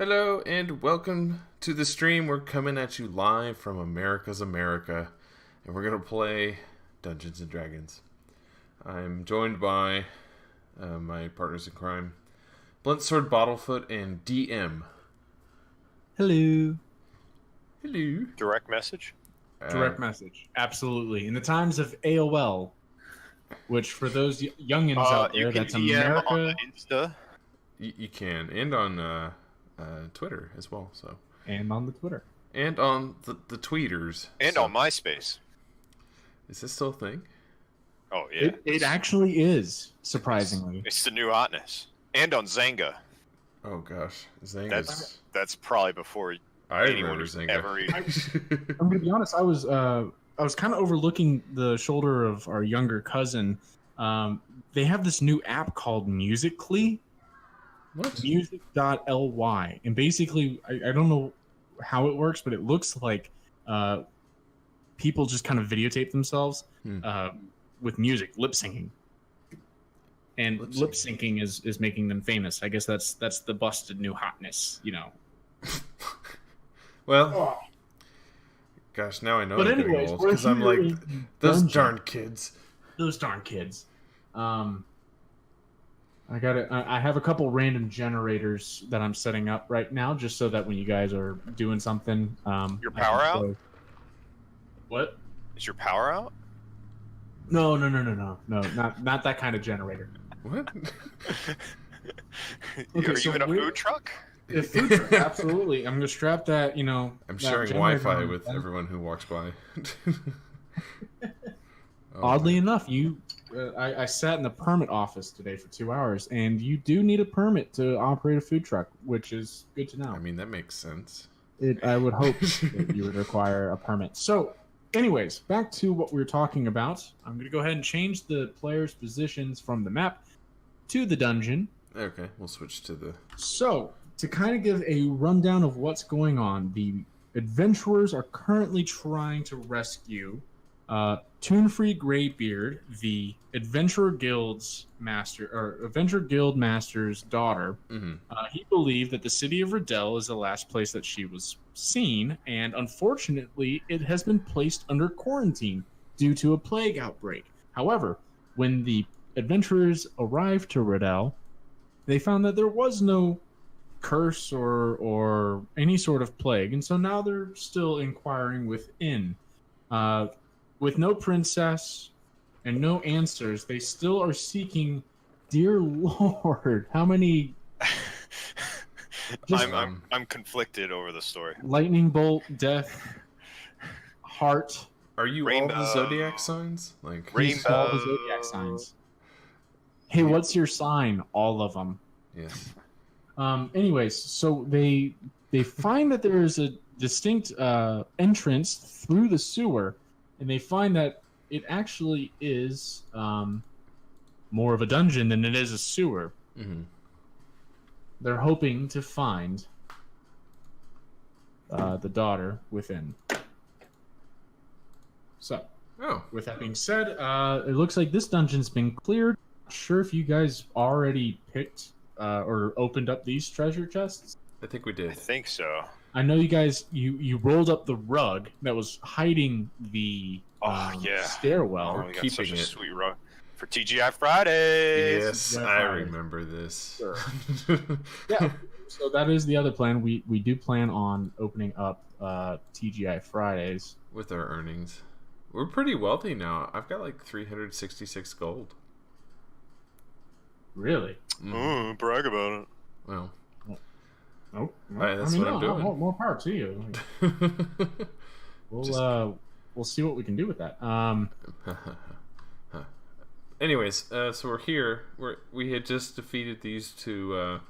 Hello and welcome to the stream. We're coming at you live from America's America, and we're gonna play Dungeons and Dragons. I'm joined by my partners in crime, Blunt Sword Bottlefoot and DM. Hello. Hello. Direct message? Direct message. Absolutely. In the times of AOL, which for those youngins out there, that's America. On the Insta. You can, and on Twitter as well. So. And on the Twitter. And on the tweeters. And on MySpace. Is this still a thing? Oh, yeah. It actually is, surprisingly. It's the new hotness. And on Zanga. Oh, gosh. Zanga's... That's probably before I anyone remember who's Zanga. ever even... I'm going to be honest, I was kind of overlooking the shoulder of our younger cousin. They have this new app called Musical.ly. What? Music.ly. And basically, I don't know how it works, but it looks like people just kind of videotape themselves with music, lip syncing. And lip syncing is making them famous. I guess that's the busted new hotness, you know. Well, gosh, now I know. But I'm getting anyways, old because I'm like those darn kids. Those darn kids. I have a couple random generators that I'm setting up right now, just so that when you guys are doing something, Your power out? What? Is your power out? No, not that kind of generator. What? Are you in a food truck? A food truck, absolutely. I'm gonna strap that. I'm sharing Wi-Fi with everyone who walks by. Oddly enough, I sat in the permit office today for 2 hours, and you do need a permit to operate a food truck, which is good to know. I mean, that makes sense. I would hope that you would require a permit. So, anyways, back to what we were talking about. I'm going to go ahead and change the players' positions from the map to the dungeon. Okay, we'll switch to the... So, to kind of give a rundown of what's going on, the adventurers are currently trying to rescue Toonfree Greybeard, the Adventure Guild Master's daughter. Mm-hmm. He believed that the city of Riddell is the last place that she was seen, and unfortunately, it has been placed under quarantine due to a plague outbreak. However, when the adventurers arrived to Riddell, they found that there was no curse or any sort of plague, and so now they're still inquiring within. With no princess and no answers, they still are seeking. Dear Lord, how many? I'm conflicted over the story. Lightning bolt, death, heart. Are you Rainbow. all the zodiac signs? Like Rainbow. All the zodiac signs. Hey, what's your sign? All of them. Yes. Anyways, so they find that there is a distinct entrance through the sewer. And they find that it actually is more of a dungeon than it is a sewer. Mm-hmm. They're hoping to find the daughter within. So, with that being said, it looks like this dungeon's been cleared. Not sure if you guys already picked or opened up these treasure chests. I think we did. I think so. I know you guys, you rolled up the rug that was hiding the stairwell. Oh, we got keeping such a it. sweet rug for TGI Fridays. Yes, TGI I Fridays. remember this. Sure. Yeah, so that is the other plan. We do plan on opening up TGI Fridays. With our earnings. We're pretty wealthy now. I've got like 366 gold. Really? Brag about it. Well. Nope. That's what I'm doing. More power to you. We'll see what we can do with that. Anyways, so we're here. We had just defeated these two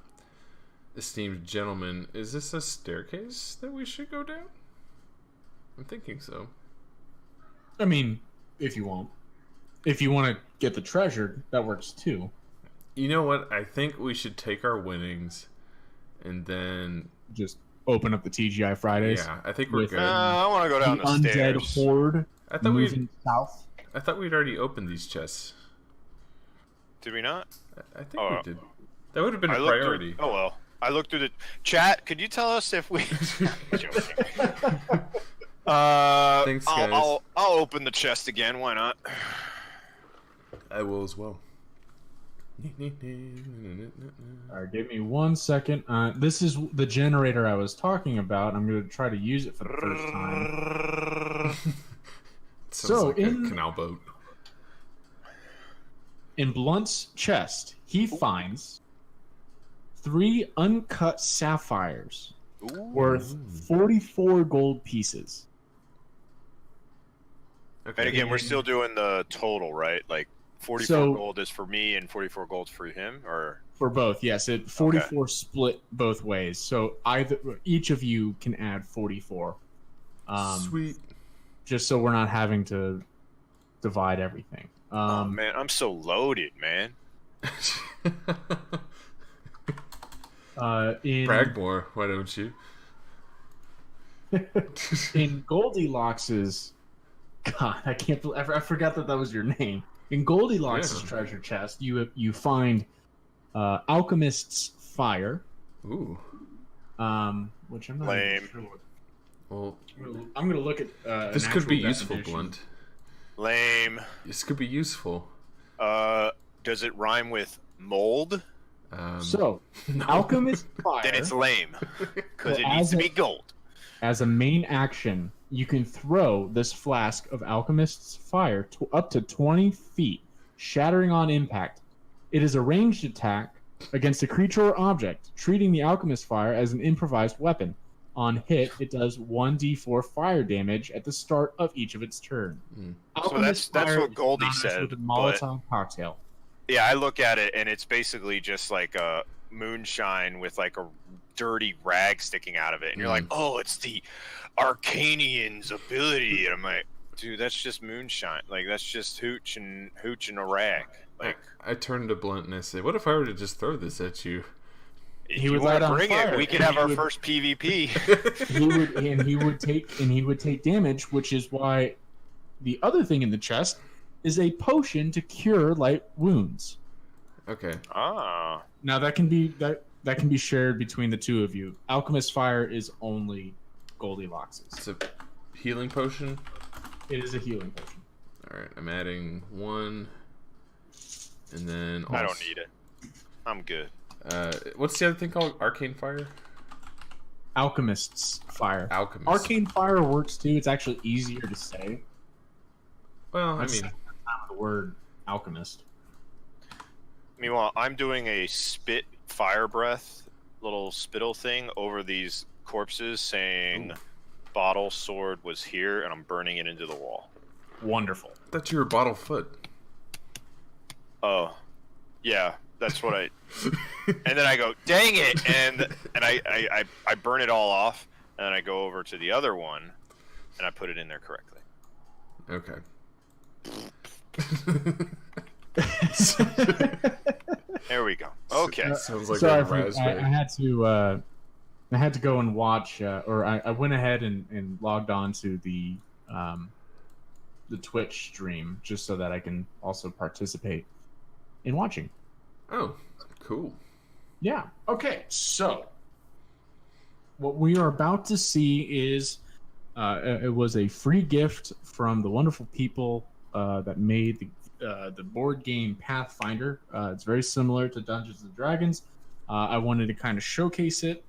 esteemed gentlemen. Is this a staircase that we should go down? I'm thinking so. I mean, if you want to get the treasure, that works too. You know what? I think we should take our winnings and then just open up the TGI Fridays. Yeah, I think we're good. I want to go down the undead stairs. horde. I thought moving south. I thought we'd already opened these chests. Did we not? I think we did. That would have been a priority. Oh well. I looked through the chat. Could you tell us if we? Joking. Thanks, guys. I'll open the chest again. Why not? I will as well. All right, give me 1 second. This is the generator I was talking about. I'm going to try to use it for the first time. Sounds like a canal boat. In Blunt's chest, he finds 3 uncut sapphires worth 44 gold pieces. And again, we're still doing the total, right? Like 44 gold is for me and 44 gold's for him, or for both? Yes, 44 split both ways. So each of you can add 44. Sweet. Just so we're not having to divide everything. Oh man, I'm so loaded, man. Brag more, why don't you? In Goldilocks's, God, I can't believe I forgot that was your name. In Goldilocks's treasure chest, you find Alchemist's Fire. Ooh. Which I'm not lame. Sure what. Well, I'm gonna look at. This could be useful, Blunt. Lame. This could be useful. Does it rhyme with mold? No. Alchemist Fire. Then it's lame because it needs to be gold. As a main action, you can throw this flask of Alchemist's Fire up to 20 feet, shattering on impact. It is a ranged attack against a creature or object, treating the Alchemist Fire as an improvised weapon. On hit, it does 1d4 fire damage at the start of each of its turn. So that's what Goldie said. With a Molotov cocktail. Yeah, I look at it and it's basically just like a moonshine with like a dirty rag sticking out of it, and you're like, oh, it's the Arcanian's ability, and I'm like, dude, that's just moonshine. Like that's just hooch and a rag. Like I turned to Blunt and I said, what if I were to just throw this at you? He would light on fire. We could have our first PvP. he would take damage, which is why the other thing in the chest is a potion to cure light wounds. Okay. Ah. Now that can be shared between the two of you. Alchemist Fire is only Goldilocks's. It's a healing potion. It is a healing potion. All right, I'm adding 1, and then I don't need it. I'm good. What's the other thing called? Arcane Fire? Alchemist's Fire. Alchemist. Arcane Fire works too. It's actually easier to say. Well, I mean, the word alchemist. Meanwhile, I'm doing a spit fire breath little spittle thing over these corpses, saying bottle sword was here, and I'm burning it into the wall. Wonderful. I thought you were bottle foot. Oh, yeah. That's what I, and then I go, dang it, and I burn it all off, and then I go over to the other one, and I put it in there correctly. Okay. There we go. Okay. Sounds like Sorry, a raspberry. I had to go and watch, or I went ahead and logged on to the Twitch stream just so that I can also participate in watching. Oh, cool. Yeah. Okay. So, what we are about to see is it was a free gift from the wonderful people that made the board game Pathfinder. It's very similar to Dungeons and Dragons. I wanted to kind of showcase it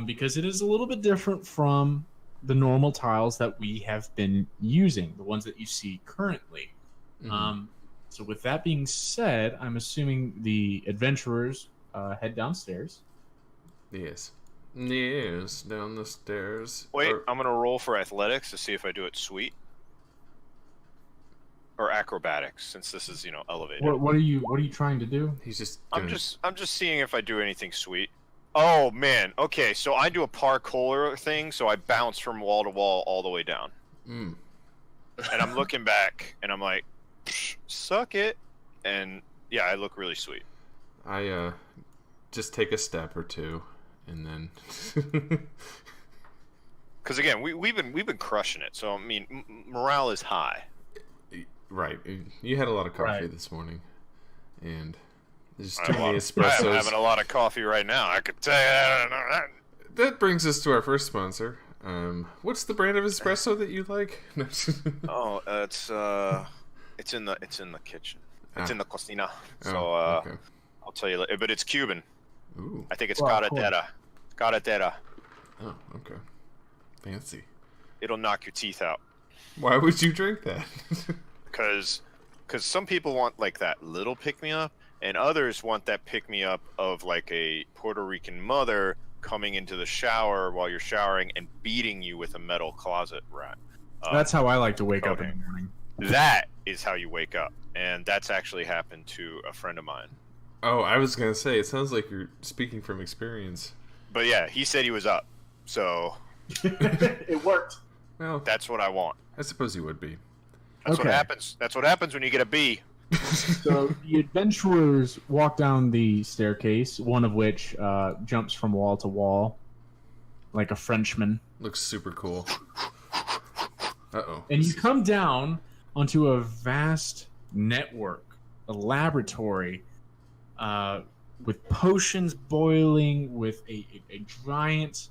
because it is a little bit different from the normal tiles that we have been using, the ones that you see currently. Mm-hmm. So with that being said, I'm assuming the adventurers head downstairs. Yes. Yes, down the stairs. Wait, I'm gonna roll for athletics to see if I do it sweet. Or acrobatics, since this is, elevated. What are you trying to do? He's just. I'm just seeing if I do anything sweet. Oh man, okay, so I do a parkour thing, so I bounce from wall to wall all the way down. Mm. And I'm looking back, and I'm like, suck it, and yeah, I look really sweet. I just take a step or two, and then. Because again, we've been crushing it, so I mean, morale is high. Right, you had a lot of coffee this morning, and Just turn the I am espressos. having a lot of coffee right now. I could tell you that. That brings us to our first sponsor. What's the brand of espresso that you like? Oh, it's in the kitchen. It's in the cocina. So okay. I'll tell you. But it's Cuban. Ooh. I think it's Well, Carretera. Oh, okay. Fancy. It'll knock your teeth out. Why would you drink that? Because some people want like that little pick me up, and others want that pick me up of like a Puerto Rican mother coming into the shower while you're showering and beating you with a metal closet rat. That's how I like to wake up in okay. the morning. That is how you wake up, and that's actually happened to a friend of mine. Oh, I was gonna say, it sounds like you're speaking from experience. But yeah, he said he was up, so It worked. Well, that's what I want. I suppose you would be. That's what Okay. happens. That's what happens when you get a B. So the adventurers walk down the staircase, one of which jumps from wall to wall, like a Frenchman. Looks super cool. Uh-oh. And you come down onto a vast network, a laboratory, with potions boiling, with a giant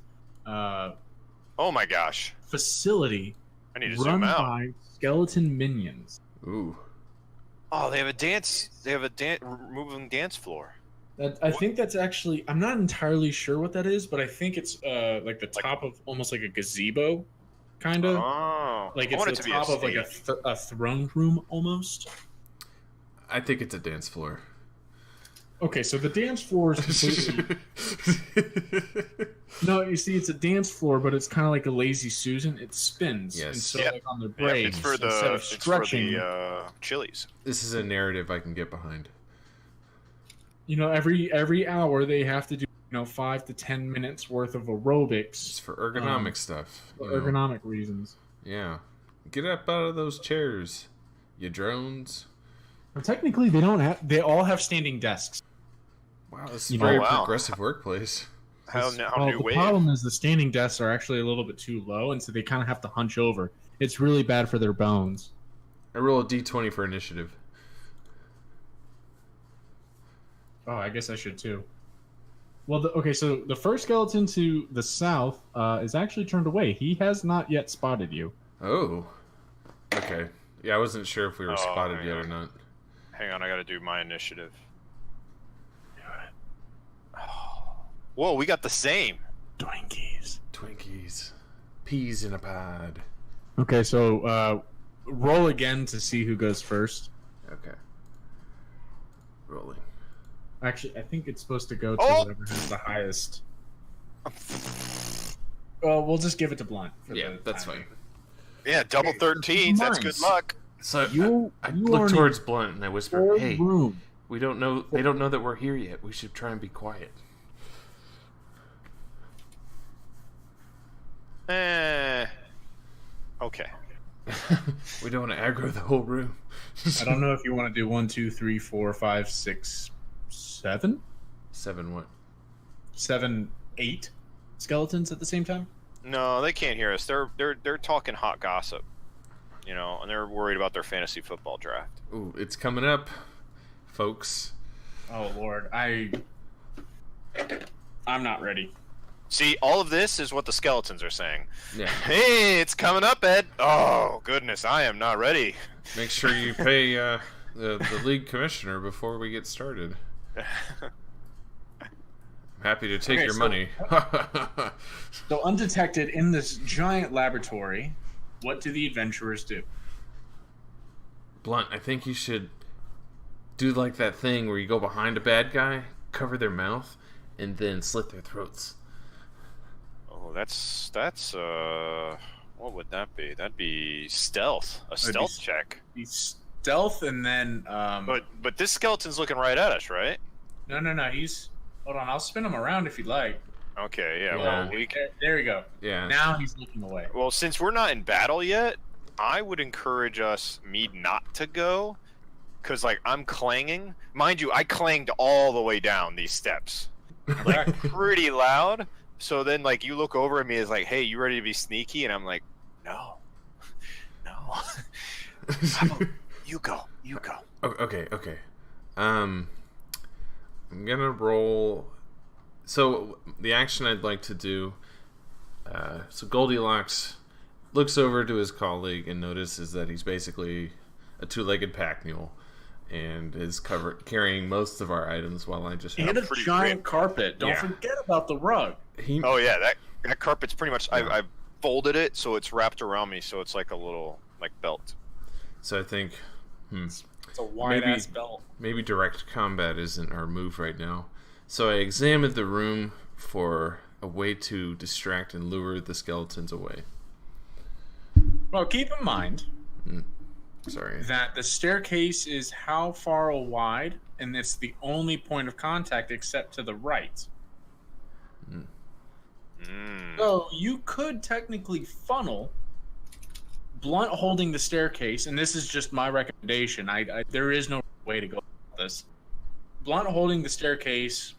Oh my gosh! facility I need to run zoom out. by skeleton minions. Ooh. Oh, they have a dance. They have a moving dance floor. I think that's actually, I'm not entirely sure what that is, but I think it's like the top of almost like a gazebo, kind of. Oh, Like I want it's it the to be top of like stage. a throne room almost. I think it's a dance floor. Okay, so the dance floor is completely... No, you see, it's a dance floor, but it's kind of like a lazy Susan. It spins. Yes. And so Yep. like on the Yep, breaks, it's for instead the of stretching, chilies. This is a narrative I can get behind. every hour they have to do 5 to 10 minutes worth of aerobics It's for ergonomic stuff. for you know. ergonomic reasons. Yeah. Get up out of those chairs, you drones. Well, technically, they don't have. They all have standing desks. Wow, this is You a know- very wow. progressive workplace. How Well, new the wave? problem is the standing desks are actually a little bit too low, and so they kind of have to hunch over. It's really bad for their bones. I roll a d20 for initiative. Oh, I guess I should too. Well, okay, so the first skeleton to the south is actually turned away. He has not yet spotted you. Oh. Okay. Yeah, I wasn't sure if we were Oh, spotted hang yet or on. not. Hang on, I got to do my initiative. Whoa, we got the same. Twinkies. Twinkies. Peas in a pod. Okay, so roll again to see who goes first. Okay. Rolling. Actually, I think it's supposed to go to Oh! whoever has the highest. Well, we'll just give it to Blunt. For Yeah, the that's timing. fine. Yeah, double 13s. That's good Nice. luck. So I You look are in towards Blunt and I whisper, Full "Hey, room. we don't know. They don't know that we're here yet. We should try and be quiet." Okay. We don't want to aggro the whole room. I don't know if you want to do 1, 2, 3, 4, 5, 6, 7, 7 what? 7, 8 skeletons at the same time. No, they can't hear us. They're talking hot gossip, and they're worried about their fantasy football draft. Ooh, it's coming up, folks. Oh Lord, I'm not ready. See, all of this is what the skeletons are saying. Yeah. Hey, it's coming up, Ed. Oh goodness, I am not ready. Make sure you pay the league commissioner before we get started. I'm happy to take Okay, your so- money. So undetected in this giant laboratory, what do the adventurers do? Blunt, I think you should do like that thing where you go behind a bad guy, cover their mouth, and then slit their throats. Oh, that's what would that be? That'd be stealth. A stealth check. Be stealth and then But this skeleton's looking right at us, right? no, he's hold on, I'll spin him around if you'd like. Okay, yeah. Yeah. Well, There we go. Yeah. Now he's looking away. well, since we're not in battle yet, I would encourage me not to go, because like I'm clanging. Mind you, I clanged all the way down these steps, like pretty loud. So then, like, you look over at me as like, "Hey, you ready to be sneaky?" And I'm like, "No, no." How about you go. Okay. I'm gonna roll. So the action I'd like to do. So Goldilocks looks over to his colleague and notices that he's basically a two-legged pack mule, and is carrying most of our items while I just have and a giant carpet. Don't forget about the rug. Oh yeah, that carpet's pretty much. I folded it so it's wrapped around me, so it's like a little belt. So I think, It's a wide-ass belt. Maybe direct combat isn't our move right now. So I examined the room for a way to distract and lure the skeletons away. Well, keep in mind Sorry. that the staircase is how far wide, and it's the only point of contact except to the right. So you could technically funnel Blunt holding the staircase, and this is just my recommendation. There is no way to go about this. Blunt holding the staircase,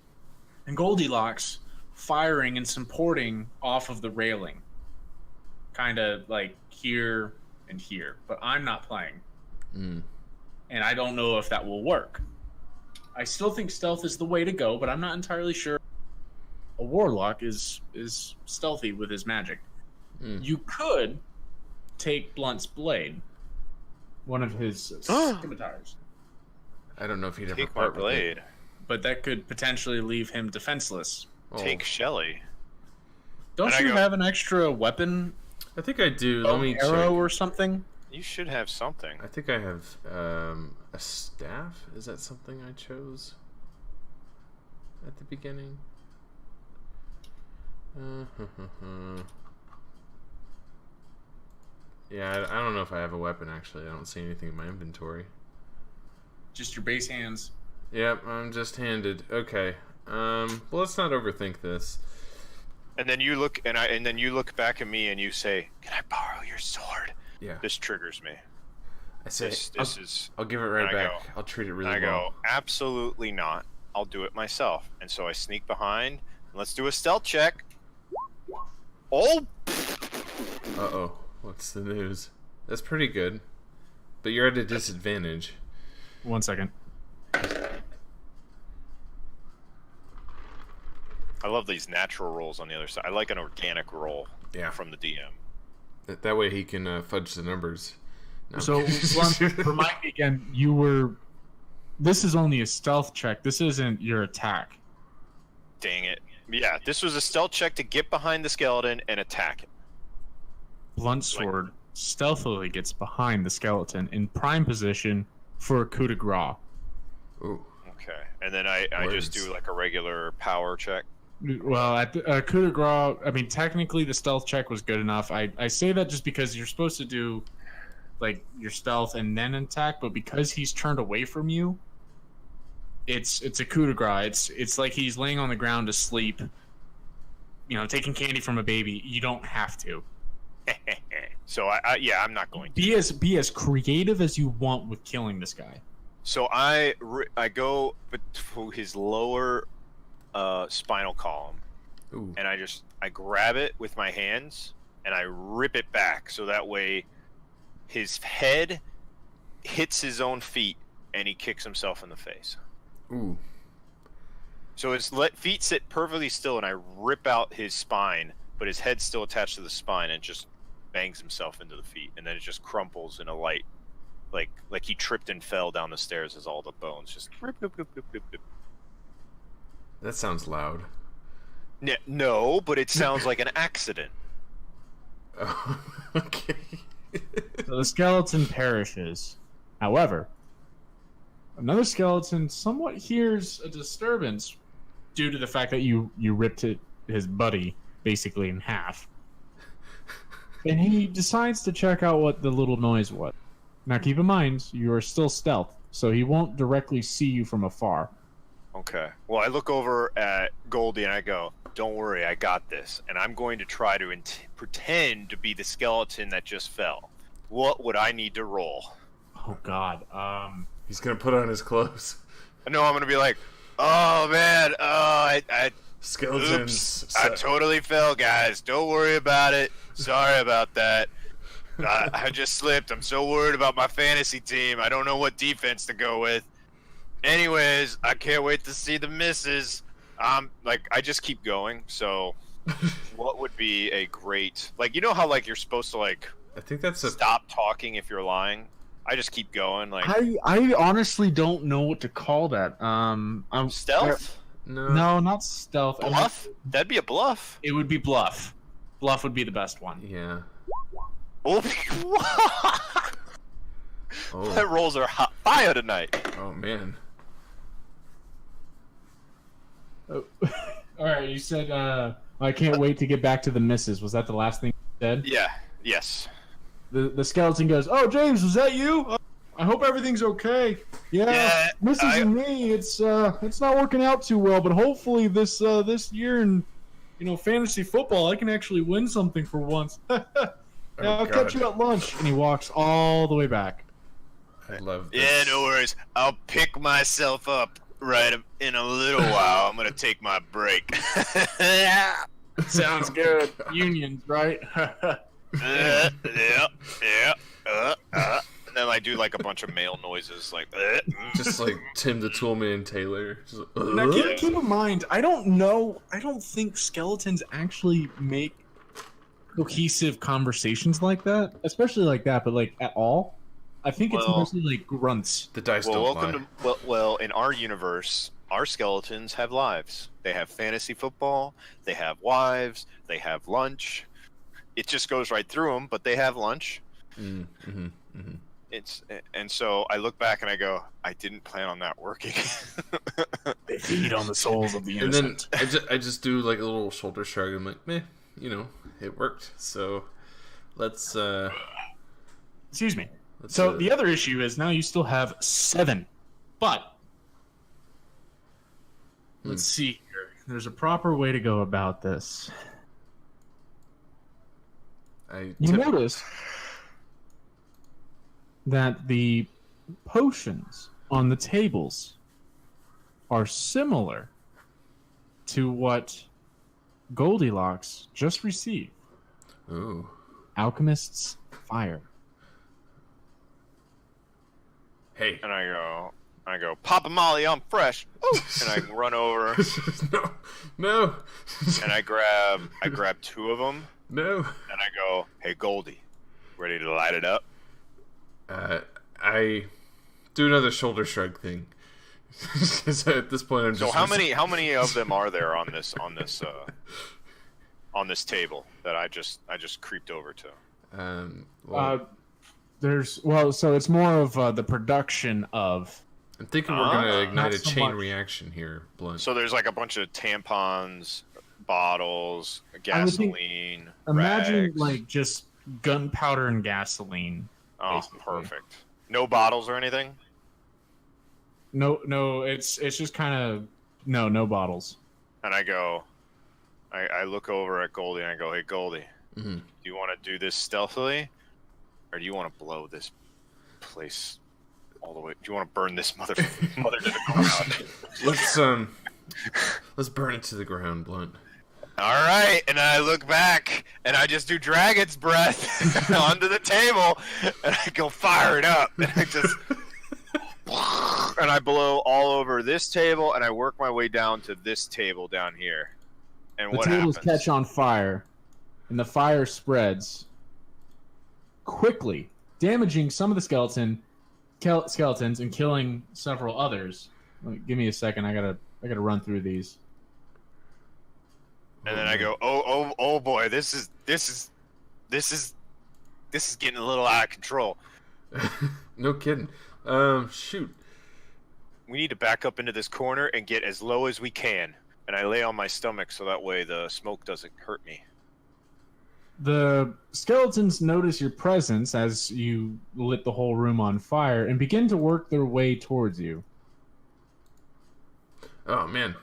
and Goldilocks firing and supporting off of the railing, kind of like here and here. But I'm not playing, and I don't know if that will work. I still think stealth is the way to go, but I'm not entirely sure. A warlock is stealthy with his magic. You could take Blunt's blade, one of his scimitars. I don't know if he'd ever Take my part with blade. it. But that could potentially leave him defenseless. Take Shelly. Don't you have an extra weapon? I think I do. Let me arrow check. or something? You should have something. I think I have a staff. Is that something I chose at the beginning? Yeah, I don't know if I have a weapon, actually. I don't see anything in my inventory. Just your base hands. Yep, I'm just handed. Okay. Well, let's not overthink this. And then you look, and then you look back at me and you say, "Can I borrow your sword?" Yeah. This triggers me. I say, I'll give it right back. go, I'll treat it really I well. go, absolutely not. I'll do it myself. And so I sneak behind. Let's do a stealth check. Oh! Uh-oh. What's the news? That's pretty good. But you're at a disadvantage. 1 second. I love these natural rolls on the other side. I like an organic roll from the DM. That way he can fudge the numbers. No. So, remind me again, this is only a stealth check. This isn't your attack. Dang it. Yeah, this was a stealth check to get behind the skeleton and attack it. Blunt sword stealthily gets behind the skeleton in prime position for a coup de grace. Ooh. Okay. And then I just do like a regular power check. Well, at the coup de grace, I mean, technically the stealth check was good enough. I say that just because you're supposed to do like your stealth and then attack, but because he's turned away from you, it's a coup de grace. It's like he's laying on the ground asleep, taking candy from a baby. You don't have to. So I'm not going to be as creative as you want with killing this guy. So I go to his lower spinal column. Ooh. And I grab it with my hands and I rip it back so that way his head hits his own feet and he kicks himself in the face. Ooh. So his feet sit perfectly still and I rip out his spine, but his head's still attached to the spine and just bangs himself into the feet, and then it just crumples in a light, like he tripped and fell down the stairs as all the bones just. Rip. That sounds loud. No, but it sounds like an accident. Oh, okay. So the skeleton perishes. However, another skeleton somewhat hears a disturbance due to the fact that you ripped his buddy basically in half. And he decides to check out what the little noise was. Now keep in mind, you are still stealth, so he won't directly see you from afar. Okay. Well, I look over at Goldie and I go, "Don't worry, I got this." And I'm going to try to pretend to be the skeleton that just fell. What would I need to roll? Oh, God. He's going to put on his clothes. No, I'm going to be like, "Oh, man, Skeletons. Oops, I totally fell, guys. Don't worry about it. Sorry about that. I just slipped. I'm so worried about my fantasy team. I don't know what defense to go with." Anyways, I can't wait to see the misses. Like, I just keep going. So, what would be a great, like, you know how like you're supposed to like I think that's a stop talking if you're lying? I just keep going. Like, I honestly don't know what to call that. stealth? No, not stealth. Bluff? That'd be a bluff. It would be bluff. Bluff would be the best one. Yeah. Oh, Oh. that rolls are hot fire tonight. Oh man. Oh. All right, you said I can't wait to get back to the misses. Was that the last thing you said? Yeah. Yes. The skeleton goes, "Oh, James, was that you? I hope everything's okay." Yeah, Mrs. and me, it's not working out too well, but hopefully this year in fantasy football, I can actually win something for once. I'll catch you at lunch. And he walks all the way back. I love this. Yeah, no worries. I'll pick myself up right in a little while. I'm gonna take my break. Sounds good. Unions, right? Yeah. And then I do like a bunch of male noises, like. Just like Tim the Toolman Taylor. Just like, Now, keep in mind, I don't think skeletons actually make cohesive conversations like that, especially like that, but like at all. I think it's mostly like grunts. the dice Well, don't lie. well, in our universe, our skeletons have lives. They have fantasy football. They have wives. They have lunch. It just goes right through them, but they have lunch. And so I look back and I go, I didn't plan on that working. They feed on the souls of the And then innocent. I just do like a little shoulder shrug. I'm like, meh, it worked. So let's Excuse me. So the other issue is now you still have 7, but let's see here. There's a proper way to go about this. You notice that the potions on the tables are similar to what Goldilocks just received. Ooh. Alchemist's Fire. And I go, Papa Molly, I'm fresh. Ooh! And I run over No. and I grab 2 of them. No. And I go, hey Goldie, ready to light it up? I do another shoulder shrug thing. So at this point, I'm just. So how many of them are there on this table that I just creeped over to? So it's more of the production of. I'm thinking we're gonna ignite not a so chain much. reaction here, Blunt. So there's like a bunch of tampons, bottles, gasoline. Imagine rags. like just gunpowder and gasoline. Oh, basically. perfect. No bottles or anything. No, it's just kind of no bottles. And I go, I look over at Goldie and I go, hey Goldie, do you want to do this stealthily, or do you want to blow this place all the way? Do you want to burn this mother to the ground? Let's burn it to the ground, Blunt. All right, and I look back and I just do dragon's breath onto the table, and I go fire it up, and I just. And I blow all over this table, and I work my way down to this table down here. And The what tables happens? catch on fire, and the fire spreads quickly, damaging some of the skeletons and killing several others. Give me a second. I gotta run through these. And then I go, oh boy, this is getting a little out of control. No kidding. Shoot. We need to back up into this corner and get as low as we can. And I lay on my stomach so that way the smoke doesn't hurt me. The skeletons notice your presence as you lit the whole room on fire and begin to work their way towards you. Oh man.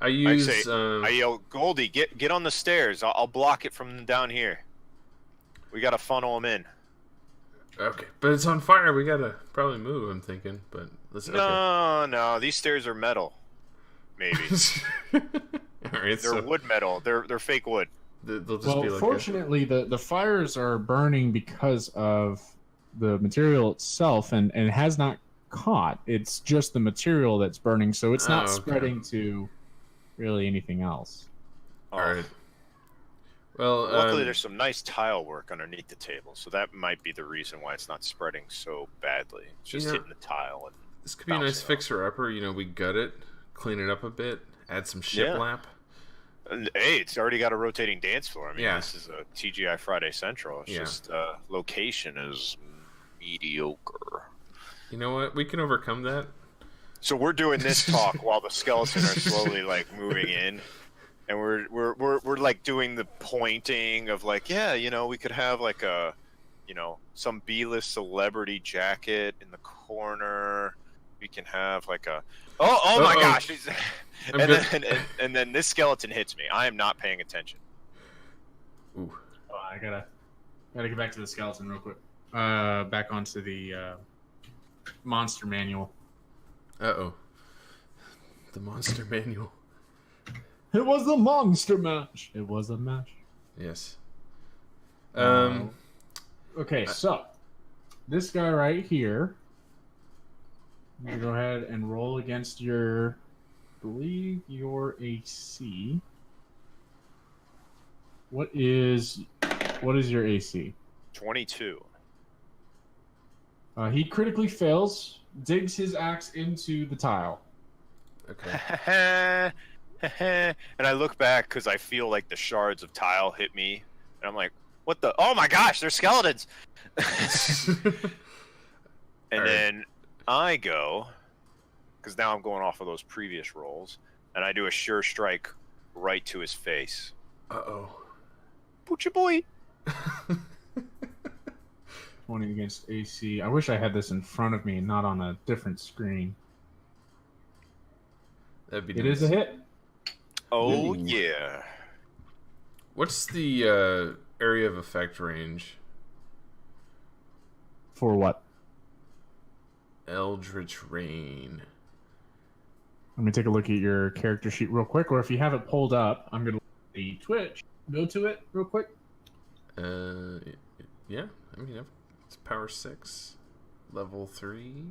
I yell, Goldie, get on the stairs. I'll block it from down here. We gotta funnel them in. Okay, but it's on fire. We gotta probably move. I'm thinking, but listen. No, these stairs are metal. Maybe All right, they're wood metal. They're fake wood. They'll just be like. Fortunately, the fires are burning because of the material itself, and it has not caught. It's just the material that's burning, so it's not okay. spreading to really anything else. Oh. All right. Well, Luckily, there's some nice tile work underneath the table, so that might be the reason why it's not spreading so badly. It's just hitting the tile. And this could be a nice fixer-upper. You know, we gut it, clean it up a bit, add some shiplap. And, hey, it's already got a rotating dance floor. I mean, Yeah. this is a TGI Friday Central. It's just location is mediocre. You know what? We can overcome that. So we're doing this talk while the skeleton are slowly like moving in, and we're like doing the pointing of like, yeah, you know, we could have like a, you know, some B-list celebrity jacket in the corner. We can have like a oh my gosh, and then this skeleton hits me. I am not paying attention. Ooh. Oh, I gotta get back to the skeleton real quick. Back onto the monster manual. Uh-oh. The monster manual. It was a monster mash. It was a mash. Yes. Okay, so this guy right here. You go ahead and roll against your, I believe, your AC. What is your AC? 22. He critically fails, digs his axe into the tile. Okay. And I look back because I feel like the shards of tile hit me, and I'm like, "What the? Oh my gosh, they're skeletons!" And then I go, because now I'm going off of those previous rolls, and I do a sure strike right to his face. Uh-oh. Poochie boy. 20 against AC. I wish I had this in front of me, not on a different screen. That'd be It nice. is a hit. Oh, yeah. What's the area of effect range? For what? Eldritch Rain. Let me take a look at your character sheet real quick, or if you have it pulled up, I'm going to the Twitch. Go to it real quick. Yeah. I mean, it's power 6, level 3.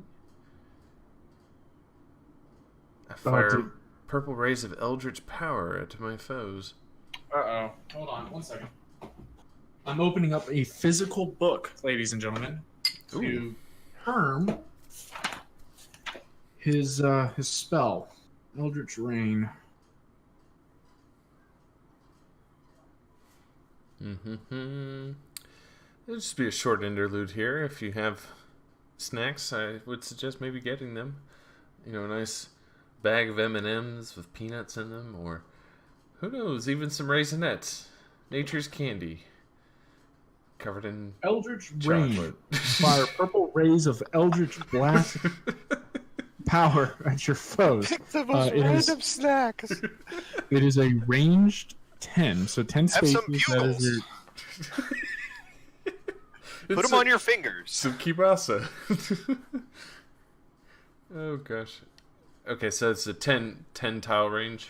I fire purple rays of eldritch power at my foes. Uh-oh. Hold on 1 second. I'm opening up a physical book, ladies and gentlemen, to term his spell, Eldritch Rain. It'll just be a short interlude here. If you have snacks, I would suggest maybe getting them. You know, a nice bag of M&Ms with peanuts in them, or who knows, even some Raisinets. Nature's candy. Covered in Eldritch chocolate. Rain. Fire purple rays of Eldritch blast power at your foes. Pick the most random snacks. It is a ranged 10, so 10 Have spaces. some bugles. Put them on your fingers. Some kielbasa. Oh, gosh. Okay, so it's a 10 tile range.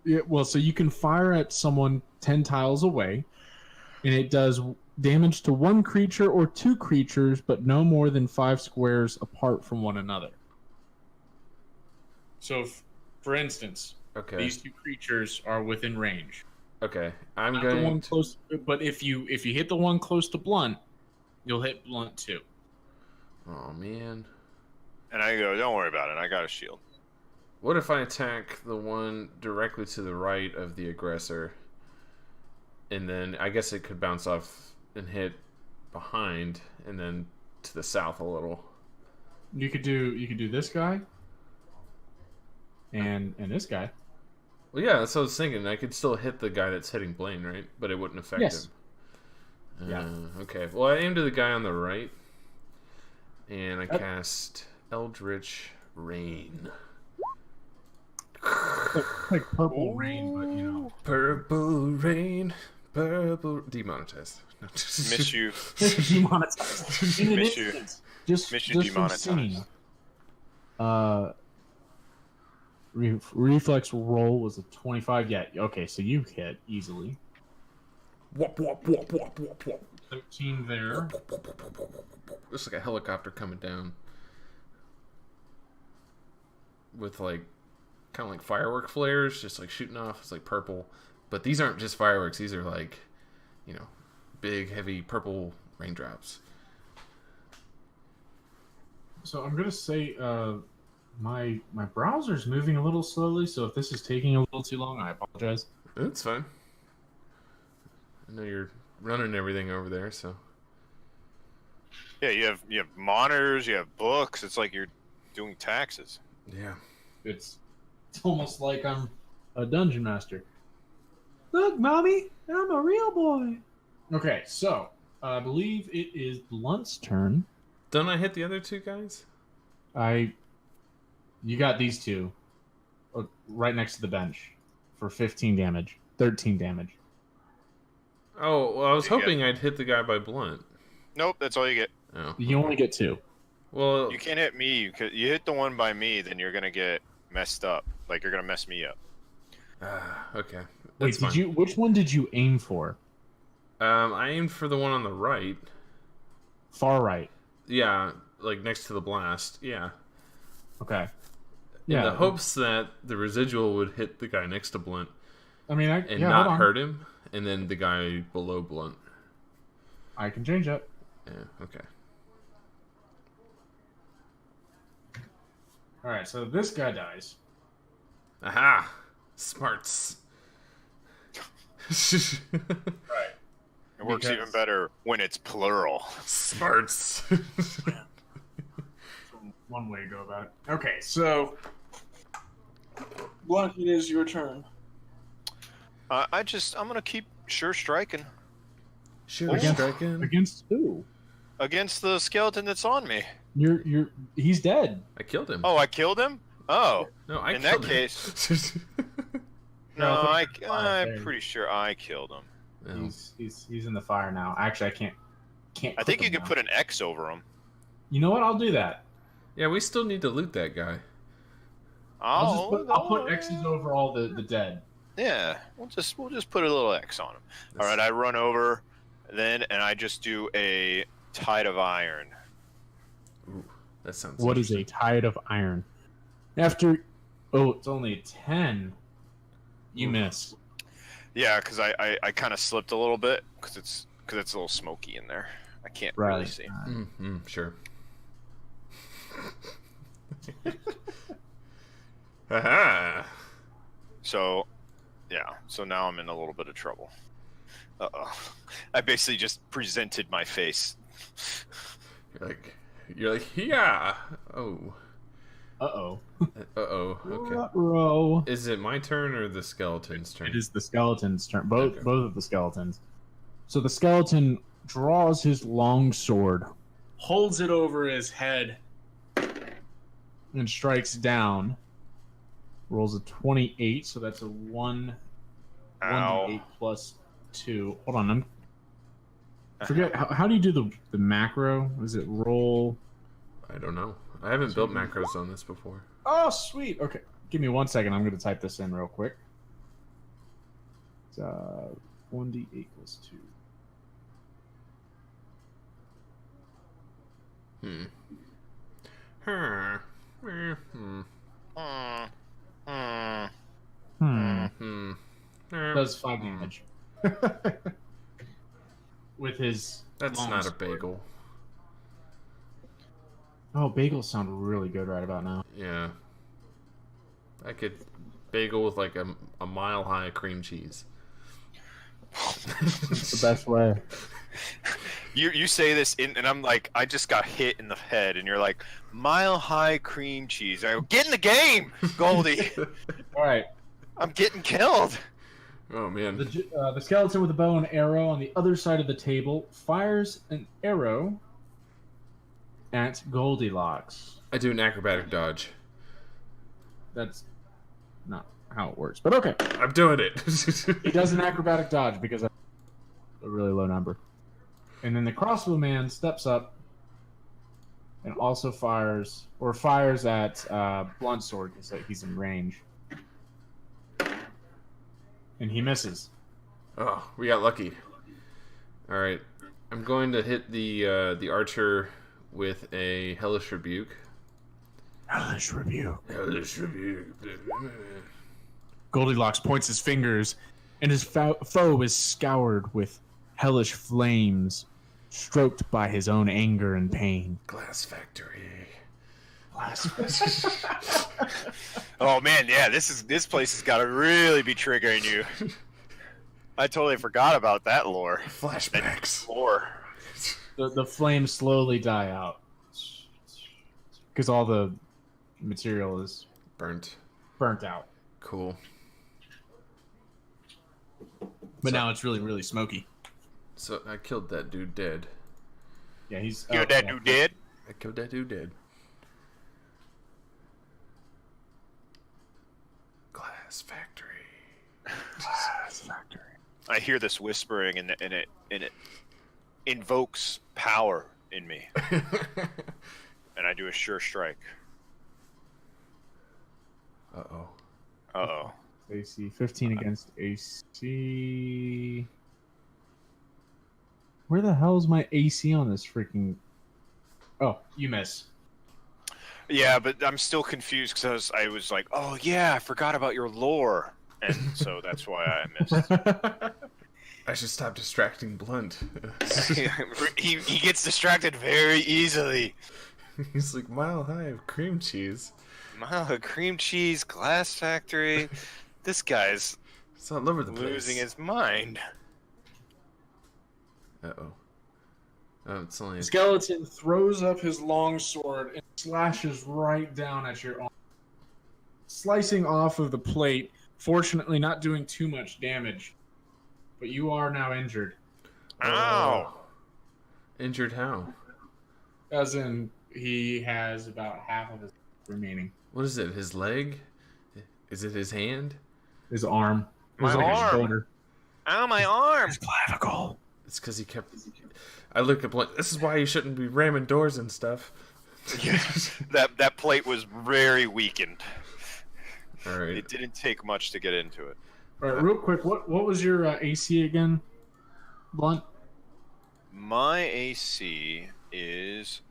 Yeah, well, so you can fire at someone 10 tiles away, and it does damage to one creature or two creatures, but no more than 5 squares apart from one another. So, for instance, these two creatures are within range. Okay, I'm Not going the one close, but if you hit the one close to blunt, you'll hit blunt too. Oh man! And I go, don't worry about it. I got a shield. What if I attack the one directly to the right of the aggressor, and then I guess it could bounce off and hit behind, and then to the south a little. You could do this guy, and this guy. Well, yeah, that's what I was thinking. I could still hit the guy that's hitting Blaine, right? But it wouldn't affect him. Yeah. Okay. Well, I aim to the guy on the right, and I cast Eldritch Rain. Like purple rain, but you know. Purple rain, purple demonetized. No. Miss you. Demonetized. In an Miss you. instant. Just Miss you from demonetized. seeing. Reflex roll was a 25. Yeah, okay, so you hit easily. Whoop, whoop, whoop, whoop, whoop, whoop. 13 there. Looks like a helicopter coming down. with like kind of like firework flares, just like shooting off. It's like purple, but these aren't just fireworks. These are like, big, heavy purple raindrops. So I'm gonna say, my browser's moving a little slowly. So if this is taking a little too long, I apologize. It's fine. I know you're running everything over there, so. Yeah, you have monitors, you have books. It's like you're doing taxes. Yeah. It's almost like I'm a dungeon master. Look, mommy, I'm a real boy. Okay, so I believe it is Blunt's turn. Don't I hit the other two guys? You got these two right next to the bench for 15 damage, 13 damage. Oh, well, I was hoping I'd hit the guy by blunt. Nope, that's all you get. Oh. You only get 2. Well, You can't hit me. You hit the one by me, then you're gonna get messed up. Like you're gonna mess me up. okay. Wait, That's fine. which one did you aim for? I aimed for the one on the right. Far right. Yeah, like next to the blast. Yeah. Okay. In the hopes that the residual would hit the guy next to blunt I mean, and not hurt him, and then the guy below blunt. I can change that. Yeah, okay. Alright, so this guy dies. Aha! Smarts. Right. It works even better when it's plural. Smarts. One way to go about it. Okay, so Blunt, it is your turn. I'm gonna keep sure striking Sure, striking. Against who? against the skeleton that's on me. He's dead. I killed him. Oh, I killed him? Oh. No, I In killed that him. case. No, No, I think I'm pretty sure I killed him. No. He's in the fire now. Actually, I can't. I think click you him can now. put an X over him. You know what? I'll do that. Yeah, we still need to loot that guy. I'll put X's over all the dead. Yeah, we'll just put a little X on him. All right, I run over, then, and I just do a tide of iron. Ooh, that sounds. What is a tide of iron? After, it's only a 10. You miss. Yeah, because I kind of slipped a little bit because it's a little smoky in there. I can't really see. Sure. Haha. So, yeah. So now I'm in a little bit of trouble. I basically just presented my face. You're like, yeah. Oh. Uh-oh. Okay. Ruh-roh. Is it my turn or the skeleton's turn? It is the skeleton's turn. Both Okay. of the skeletons. So the skeleton draws his long sword, holds it over his head, and strikes down. Rolls a 28, so that's a 1d8 plus 2. Hold on, I forget how do you do the macro? Is it roll? I don't know. I haven't built macros on this before. Oh, sweet. Okay, give me 1 second. I'm going to type this in real quick. It's 1d8 plus 2. Does 5 damage. With his. That's long not a sword. bagel. Oh, bagels sound really good right about now. Yeah. I could bagel with like a mile high cream cheese. It's the best way. You say this, and I'm like, I just got hit in the head, and you're like, mile high cream cheese. I go, get in the game, Goldie. All right. I'm getting killed. Oh man. The skeleton with a bow and arrow on the other side of the table fires an arrow at Goldilocks. I do an acrobatic dodge. That's not how it works, but okay. I'm doing it. He does an acrobatic dodge because that's a really low number. And then the crossbow man steps up and also fires at blunt sword because he's in range. And he misses. Oh, we got lucky. All right, I'm going to hit the archer with a hellish rebuke. Hellish rebuke. Hellish rebuke. Goldilocks points his fingers, and his foe is scoured with hellish flames, stroked by his own anger and pain. Glass factory. Oh man, yeah, this place has got to really be triggering you. I totally forgot about that lore. Flashbacks. Lore. The flames slowly die out because all the material is Burnt out. Cool. But now it's really, really smoky. So I killed that dude dead. Yeah, he's... Killed that dude dead? I killed that dude dead. Glass factory. Glass factory. I hear this whispering, and it invokes power in me. And I do a sure strike. Uh-oh. Uh-oh. AC 15 against AC. Where the hell is my AC on this freaking... Oh, you miss. Yeah, but I'm still confused because I was like, oh yeah, I forgot about your lore. And so that's why I missed. I should stop distracting Blunt. he gets distracted very easily. He's like, Mile High of cream cheese. Cream cheese, glass factory. This guy's It's all over the place. losing his mind. Uh-oh. Oh, it's only... The skeleton throws up his long sword and slashes right down at your arm, slicing off of the plate, fortunately not doing too much damage. But you are now injured. Ow! Injured how? As in, he has about half of his remaining. What is it? His leg? Is it his hand? His arm. It was My like arm. his shoulder. Ow, my arm! His clavicle. It's because he kept... I look at Blunt. This is why you shouldn't be ramming doors and stuff. Yeah, that plate was very weakened. All right. It didn't take much to get into it. All right, real quick, what was your AC again, Blunt? My AC is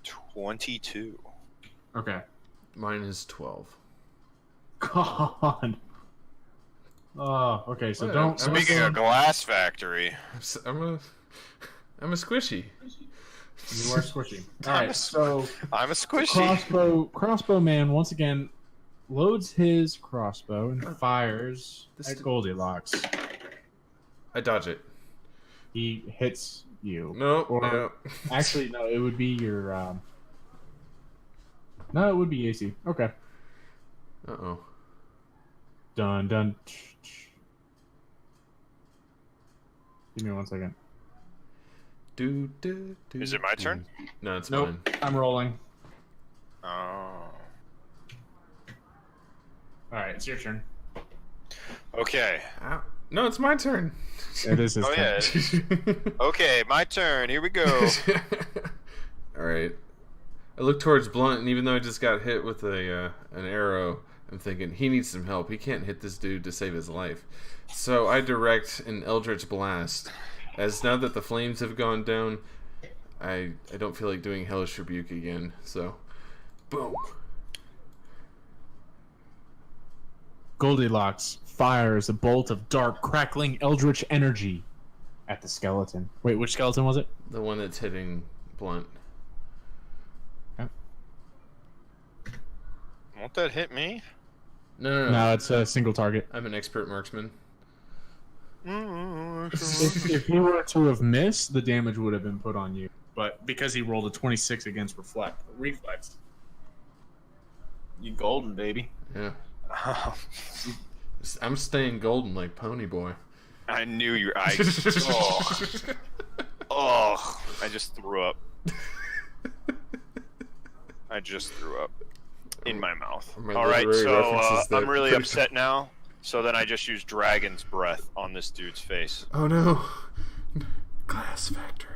22. Okay. Mine is 12. God. Oh, okay. So Well, don't. Speaking of glass factory, I'm a squishy. You are squishy. All right. So I'm a squishy. crossbow man once again loads his crossbow and fires at Goldilocks. I dodge it. He hits you. No, Or- no. Actually, no. It would be your. No, it would be AC. Okay. Uh-oh. Dun dun. Give me 1 second. Is it my turn? No, it's Nope. mine. I'm rolling. Oh. All right, it's your turn. Okay. Ow. No, it's my turn. It is his Oh turn. yeah. Okay, my turn. Here we go. All right. I look towards Blunt, and even though I just got hit with an arrow, I'm thinking he needs some help. He can't hit this dude to save his life. So I direct an Eldritch Blast. As now that the flames have gone down, I don't feel like doing Hellish Rebuke again. So, boom. Goldilocks fires a bolt of dark, crackling eldritch energy at the skeleton. Wait, which skeleton was it? The one that's hitting Blunt. Won't that hit me? No. No, it's a single target. I'm an expert marksman. If he were to have missed, the damage would have been put on you. But because he rolled a 26 against reflex. You golden, baby. Yeah. I'm staying golden like Pony Boy. I knew you. I just threw up. I just threw up in my mouth. My All right, literary so references that I'm really pretty- upset now. So then I just use Dragon's Breath on this dude's face. Oh no. Glass factory.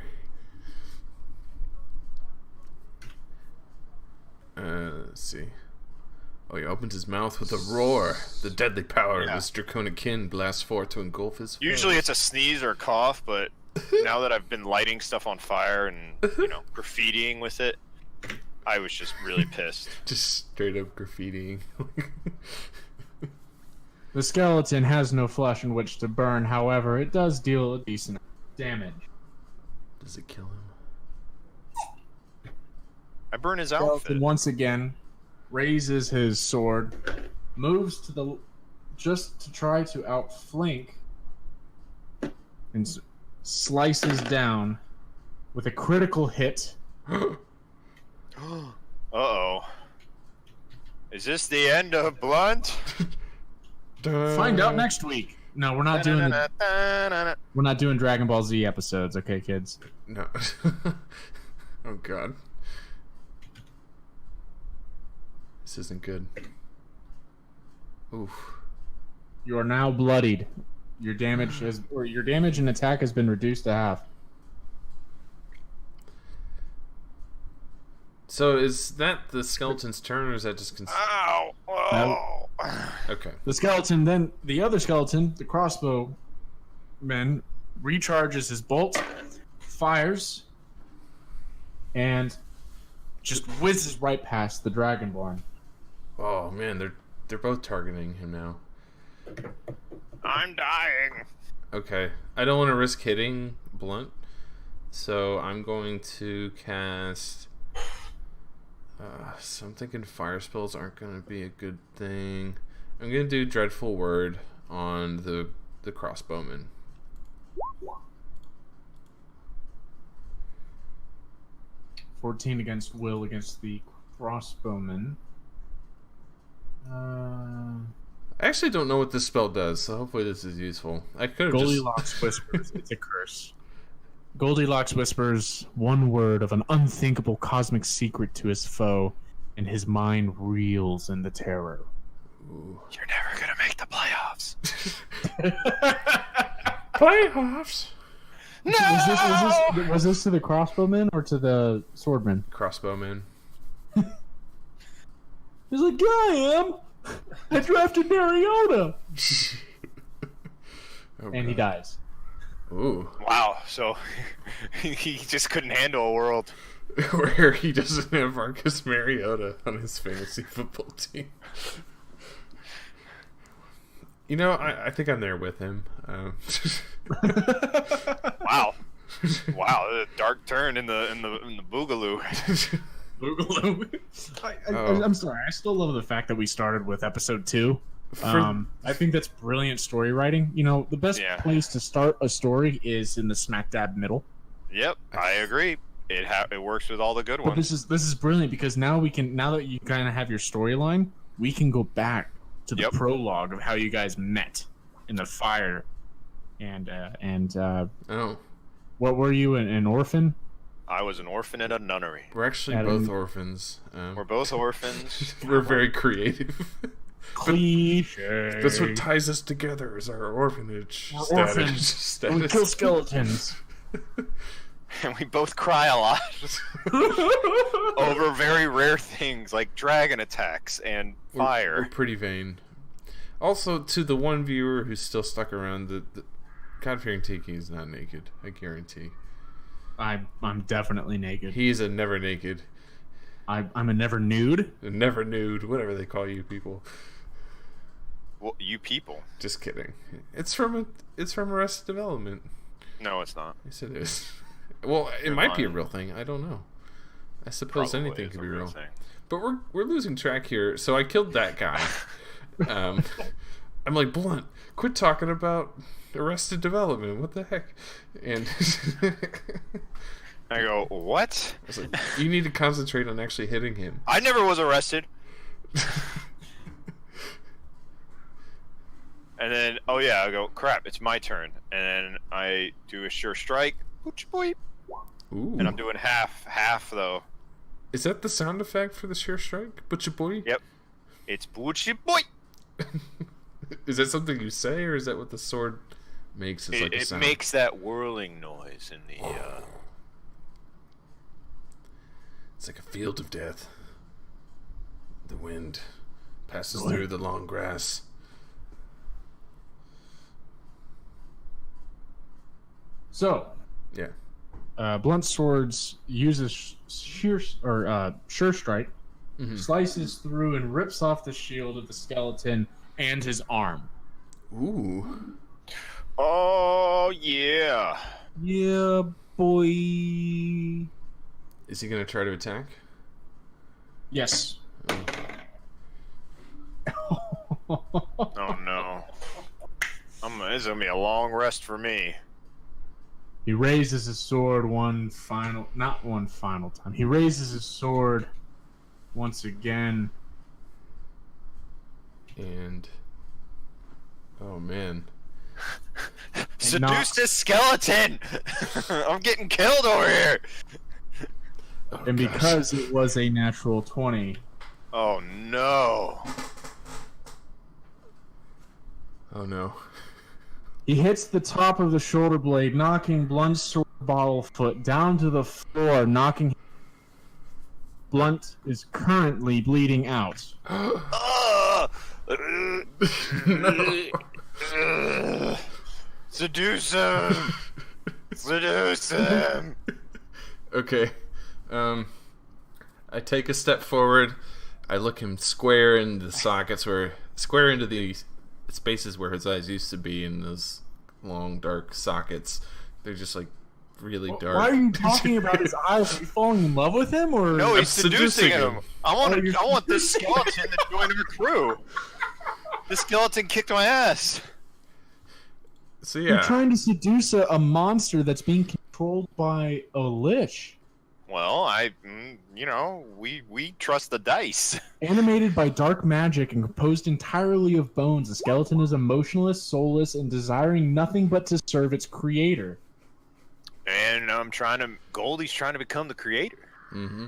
Let's see. Oh, he opens his mouth with a roar. The deadly power of his draconic kin blasts forth to engulf his foe. Usually it's a sneeze or a cough, but now that I've been lighting stuff on fire and graffitiing with it, I was just really pissed. Just straight up graffitiing. The skeleton has no flesh in which to burn, however, it does deal a decent damage. Does it kill him? I burn his Skeleton outfit. once again raises his sword, moves to the just to try to outflank, and slices down with a critical hit. Uh-oh. Is this the end of Blunt? Find out next week. No, we're not doing Dragon Ball Z episodes, okay, kids? No. Oh god. This isn't good. Oof. You are now bloodied. Your damage and attack has been reduced to half. So is that the skeleton's turn, or is that just... Ow! Oh. Okay. The other skeleton, the crossbow man, recharges his bolt, fires, and just whizzes right past the Dragonborn. Oh man, they're both targeting him now. I'm dying. Okay. I don't want to risk hitting Blunt, so I'm going to cast... so I'm thinking fire spells aren't going to be a good thing. I'm going to do Dreadful Word on the crossbowman. (14) against Will against the crossbowman. I actually don't know what this spell does, so hopefully this is useful. I could have Goldilocks whispers. It's a curse. Goldilocks whispers one word of an unthinkable cosmic secret to his foe, and his mind reels in the terror. Ooh. You're never gonna make the playoffs. Playoffs? No! Was this to the crossbowman or to the swordman? Crossbowman. He's like, yeah, I am. I drafted Mariota. Oh, And he dies. Ooh. Wow, so he just couldn't handle a world. Where he doesn't have Marcus Mariota on his fantasy football team. You know, I think I'm there with him. Wow. Wow, a dark turn in the Boogaloo. Boogaloo. I'm sorry. I still love the fact that we started with episode 2. I think that's brilliant story writing. You know, the best place to start a story is in the smack dab middle. Yep, I agree. It works with all the good But ones. this is brilliant because now that you kind of have your storyline, we can go back to the prologue of how you guys met in the fire, and Oh. What were you, an orphan? I was an orphan at a nunnery. We're actually both orphans. We're both orphans. We're very creative. Cliche. That's what ties us together is our orphanage. We're orphans. And we kill skeletons. And we both cry a lot over very rare things like dragon attacks and fire. We're pretty vain. Also, to the one viewer who's still stuck around, the God-fearing Tiki is not naked. I guarantee. I'm definitely naked. He's a never naked. I'm a never nude. A never nude, whatever they call you people. Well, you people. Just kidding. It's from Arrested Development. No, it's not. Yes, it is. Well, it might be a real thing. I don't know. I suppose Probably anything could be real. thing. But we're losing track here. So I killed that guy. I'm like, Blunt, quit talking about Arrested Development. What the heck? And I go, what? I was like, you need to concentrate on actually hitting him. I never was arrested. And then, oh yeah, I go, crap, it's my turn. And then I do a sure strike. Booch boy. Ooh. And I'm doing half though. Is that the sound effect for the sheer strike? Butcha boy? Yep. It's Booch boy. Is that something you say, or is that what the sword makes? It's like a It sound? makes that whirling noise in the. It's like a field of death. The wind passes through the long grass. So, Yeah. blunt swords uses sure strike, slices through and rips off the shield of the skeleton and his arm. Ooh. Oh yeah. Yeah, boy. Is he gonna try to attack? Yes. Oh no. It's gonna be a long rest for me. He raises his sword not one final time. He raises his sword once again. And oh man. Seduce this skeleton! I'm getting killed over here! Oh, And gosh. because it was a natural 20. Oh no. Oh no. He hits the top of the shoulder blade, knocking Blunt's sword bottle foot down to the floor, knocking him. Blunt is currently bleeding out. No. Seduce him! Seduce him! Okay. I take a step forward. I look him square into the sockets square into the spaces where his eyes used to be in those long dark sockets. They're just like really dark. Why are you talking about his eyes? Are you falling in love with him, or No, he's seducing seducing him. him. I want this skeleton to join our crew. This skeleton kicked my ass. So you're yeah. trying to seduce a monster that's being controlled by a lich? Well, we trust the dice. Animated by dark magic and composed entirely of bones, the skeleton is emotionless, soulless, and desiring nothing but to serve its creator. And Goldie's trying to become the creator. Mm-hmm.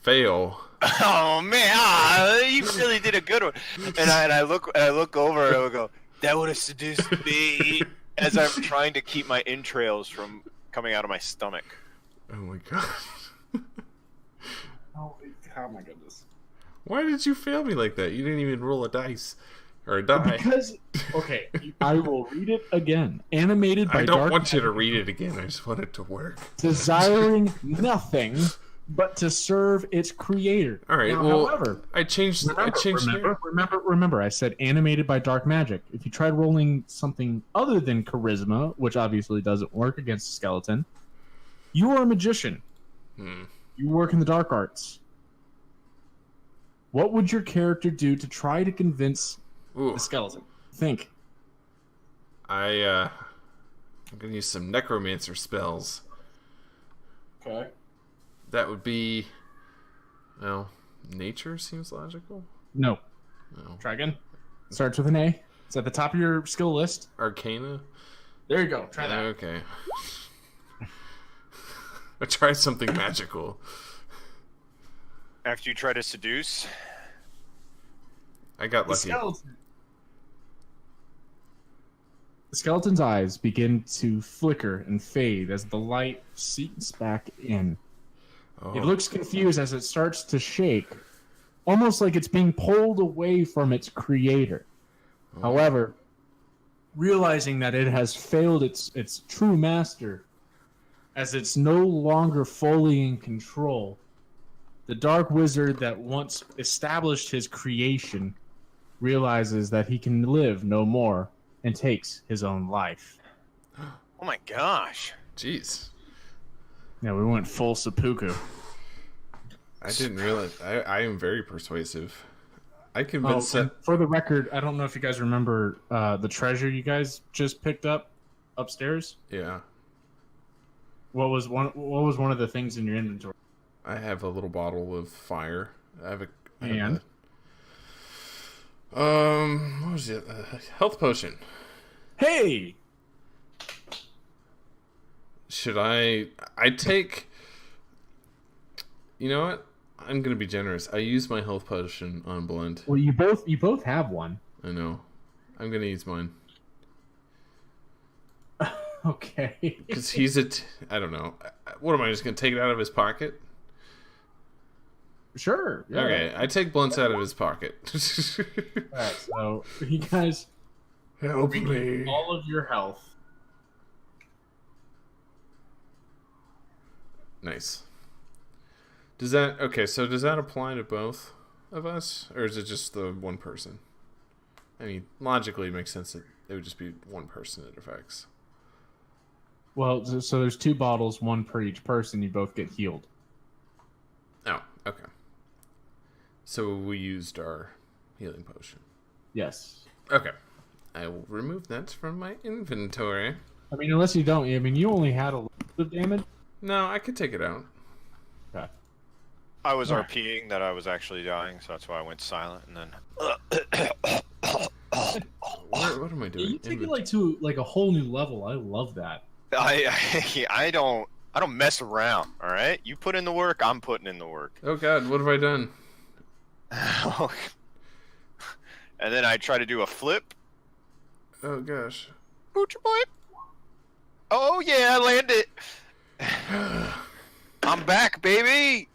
Fail. Oh man, you really did a good one. And I look over and I go, that would have seduced me, as I'm trying to keep my entrails from coming out of my stomach. Oh my god. Oh my goodness. Why did you fail me like that? You didn't even roll a dice. Or a die. Because, okay, I will read it again. Animated by I don't dark want you to magic, read it again. I just want it to work. desiring nothing but to serve its creator. All right. Now, Well, however, I changed. remember, I said animated by dark magic. If you tried rolling something other than charisma, which obviously doesn't work against a skeleton, you are a magician. You work in the dark arts. What would your character do to try to convince the skeleton? Think. I'm gonna use some necromancer spells. Okay. That would be, well, nature seems logical. No. No. Try again. Starts with an A. It's at the top of your skill list. Arcana. There you go. Try that. Okay. I tried something magical. After you try to seduce, I got The lucky. skeleton's eyes begin to flicker and fade as the light seeps back in. Oh. It looks confused as it starts to shake, almost like it's being pulled away from its creator. However, realizing that it has failed its true master, as it's no longer fully in control, the dark wizard that once established his creation realizes that he can live no more and takes his own life. oh my gosh. Jeez. Yeah, we went full seppuku. I didn't realize. I am very persuasive. I convinced that. For the record, I don't know if you guys remember the treasure you guys just picked up upstairs. Yeah. What was one of the things in your inventory? I have a little bottle of fire. I have what was it? A health potion. Hey! Should I take... You know what? I'm gonna be generous. I use my health potion on Blunt. Well, you both have one. I know. I'm gonna use mine. Okay. Because he's I don't know. What am I, just gonna take it out of his pocket? Sure. Yeah. Okay, I take Blunt's out of his pocket. Alright, so you guys Help Regain me. all of your health. Nice. Does that apply to both of us, or is it just the one person? I mean, logically, it makes sense that it would just be one person it affects. Well, so there's 2 bottles, 1 per each person. You both get healed. Oh, okay. So we used our healing potion. Yes. Okay. I will remove that from my inventory. I mean, unless you don't. I mean, you only had a little bit of damage. No, I could take it out. Okay. I was Alright. RPing that I was actually dying, so that's why I went silent. And then What am I doing? You take it to a whole new level. I love that. I don't mess around. All right, you put in the work. I'm putting in the work. Oh God, what have I done? And then I try to do a flip. Oh gosh. Boocher boy. Oh yeah, I landed. I'm back, baby.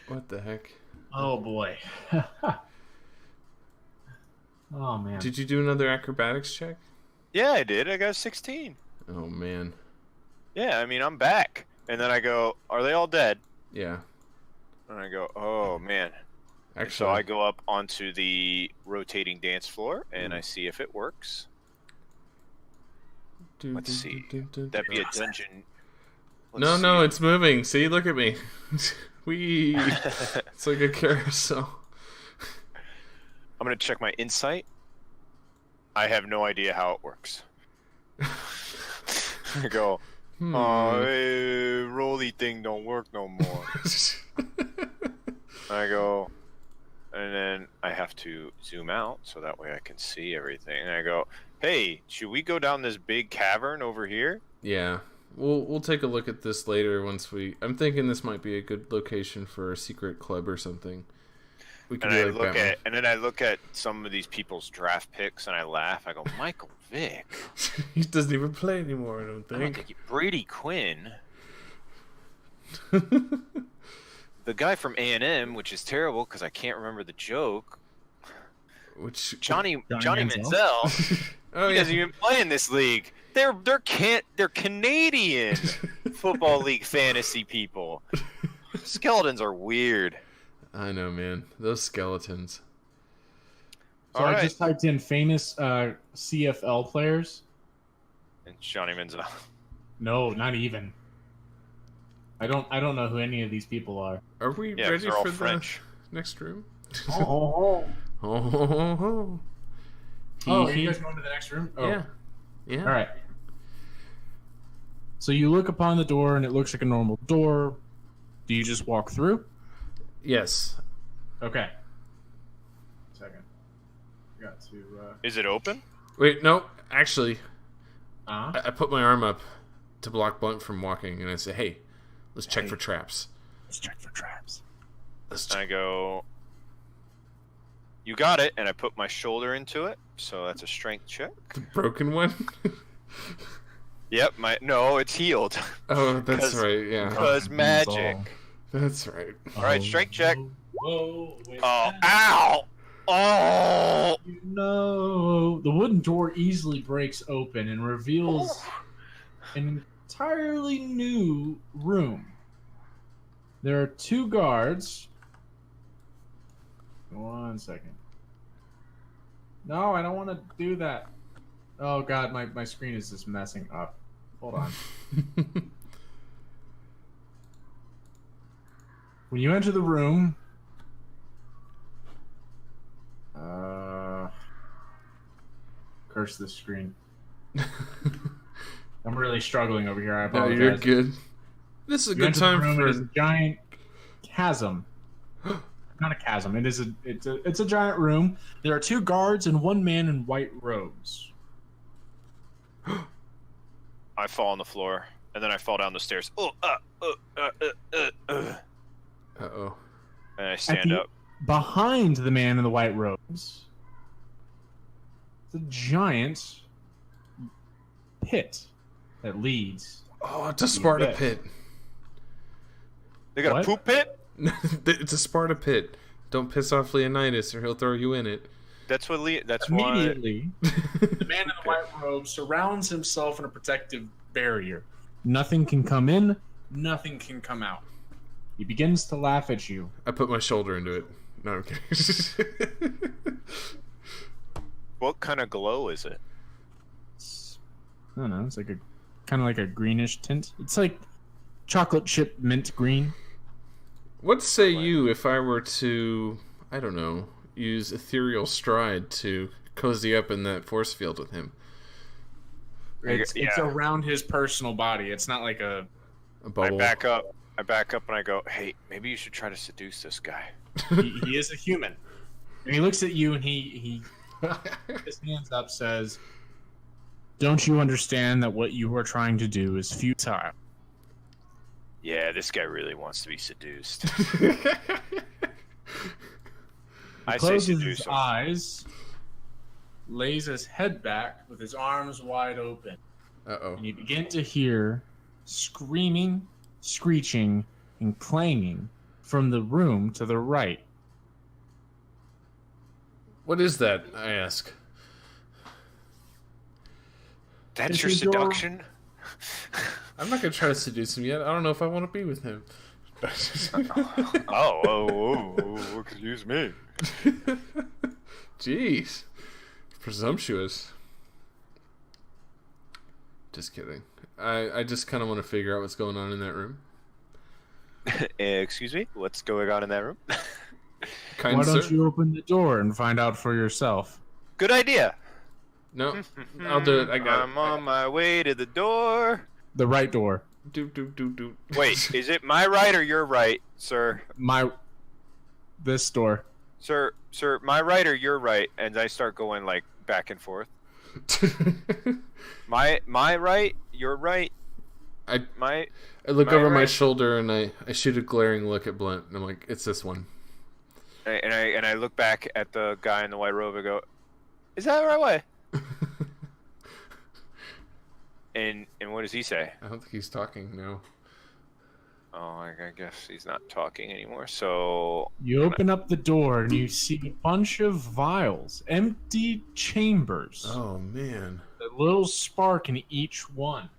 What the heck? Oh boy. Oh man. Did you do another acrobatics check? Yeah, I did. I got 16. Oh man. Yeah, I mean I'm back. And then I go, are they all dead? Yeah. And I go, oh man. Actually, So I go up onto the rotating dance floor and I see if it works. Let's see. That'd be a dungeon. No, it's moving. See, look at me. Wee. It's like a carousel. I'm gonna check my insight. I have no idea how it works. I go, rolly thing don't work no more. I go, and then I have to zoom out so that way I can see everything. And I go, hey, should we go down this big cavern over here? Yeah. We'll take a look at this later once I'm thinking this might be a good location for a secret club or something. We could And be I like look Batman. and then I look at some of these people's draft picks and I laugh. I go, Michael Vick. He doesn't even play anymore, I don't I don't think. think Brady Quinn. The guy from A&M, which is terrible because I can't remember the joke. Which Johnny Manziel? Manziel. Oh He yeah. doesn't even play in this league. They're Canadian football league fantasy people. Skeletons are weird. I know, man. Those skeletons. So All I right. just typed in famous CFL players. And Johnny Manziel. No, not even. I don't know who any of these people are. Are we Yeah, 'cause ready they're all for French. the next room? Oh, Oh, are you guys going to the next room? Oh. Yeah. Yeah. All right. So you look upon the door, and it looks like a normal door. Do you just walk through? Yes. Okay. Second. Got to. Is it open? Wait, no. Actually, Uh, I put my arm up to block Blunt from walking, and I say, "Hey, let's check for traps. let's check for traps. Let's And I check." go, you got it. And I put my shoulder into it. So that's a strength check. The broken one. Yep. No, it's healed. Oh, that's 'Cause- right. Yeah, Because magic. that's right. All right, strength check. Whoa, wait. Oh, ow! Oh! No, the wooden door easily breaks open and reveals an entirely new room. There are 2 guards. 1 second. No, I don't want to do that. Oh god, my screen is just messing up. Hold on. When you enter the room, curse this screen. I'm really struggling over here. I No, apologize. you're good. This is a You good enter the time room, for. it is a giant chasm. Not a chasm. It's a giant room. There are 2 guards and 1 man in white robes. I fall on the floor, and then I fall down the stairs. Oh, Uh-oh. and I stand up. Behind the man in the white robes, it's a giant pit that leads. Oh, it's a Sparta bet. pit. They got What? a poop pit? It's a Sparta pit. Don't piss off Leonidas or he'll throw you in it. That's what. That's Immediately, the man in the white robe surrounds himself in a protective barrier. Nothing can come in, nothing can come out. He begins to laugh at you. I put my shoulder into it. No, I'm kidding. What kind of glow is it? I don't know. It's like a kind of like a greenish tint. It's like chocolate chip mint green. What say you if I were to, I don't know, use ethereal stride to cozy up in that force field with him? It's around his personal body. It's not like a bubble. I back up and I go, hey, maybe you should try to seduce this guy. He is a human. And he looks at you and he his hands up, says, "Don't you understand that what you are trying to do is futile?" Yeah, this guy really wants to be seduced. He closes his eyes, lays his head back with his arms wide open. Uh-oh. And you begin to hear screaming, screeching, and clanging from the room to the right. What is that, I ask? That's your seduction? I'm not going to try to seduce him yet. I don't know if I want to be with him. oh, excuse me. Jeez. Presumptuous. Just kidding. I just kind of want to figure out what's going on in that room. Excuse me? What's going on in that room? Why don't you open the door and find out for yourself? Good idea. No, I'll do it. I'm on my way to the door. The right door. Do. Wait, is it my right or your right, sir? This door. Sir, my right or your right? And I start going like back and forth. my right, your right. I look over my shoulder and I shoot a glaring look at Blunt and I'm like, it's this one. And I look back at the guy in the white robe and go, is that the right way? And what does he say? I don't think he's talking now. Oh, I guess he's not talking anymore. So you open up the door and you see a bunch of vials, empty chambers. Oh man! A little spark in each one.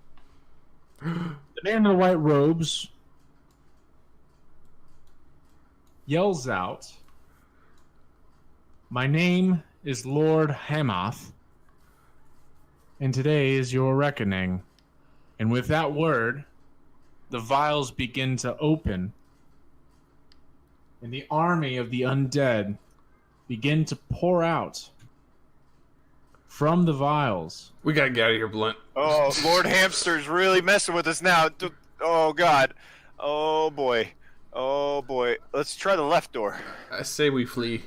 The man in the white robes yells out, "My name is Lord Hamath, and today is your reckoning." And with that word, the vials begin to open, and the army of the undead begin to pour out from the vials. We gotta get out of here, Blunt. Oh, Lord Hamster's really messing with us now. Oh, God. Oh, boy. Oh, boy. Let's try the left door. I say we flee.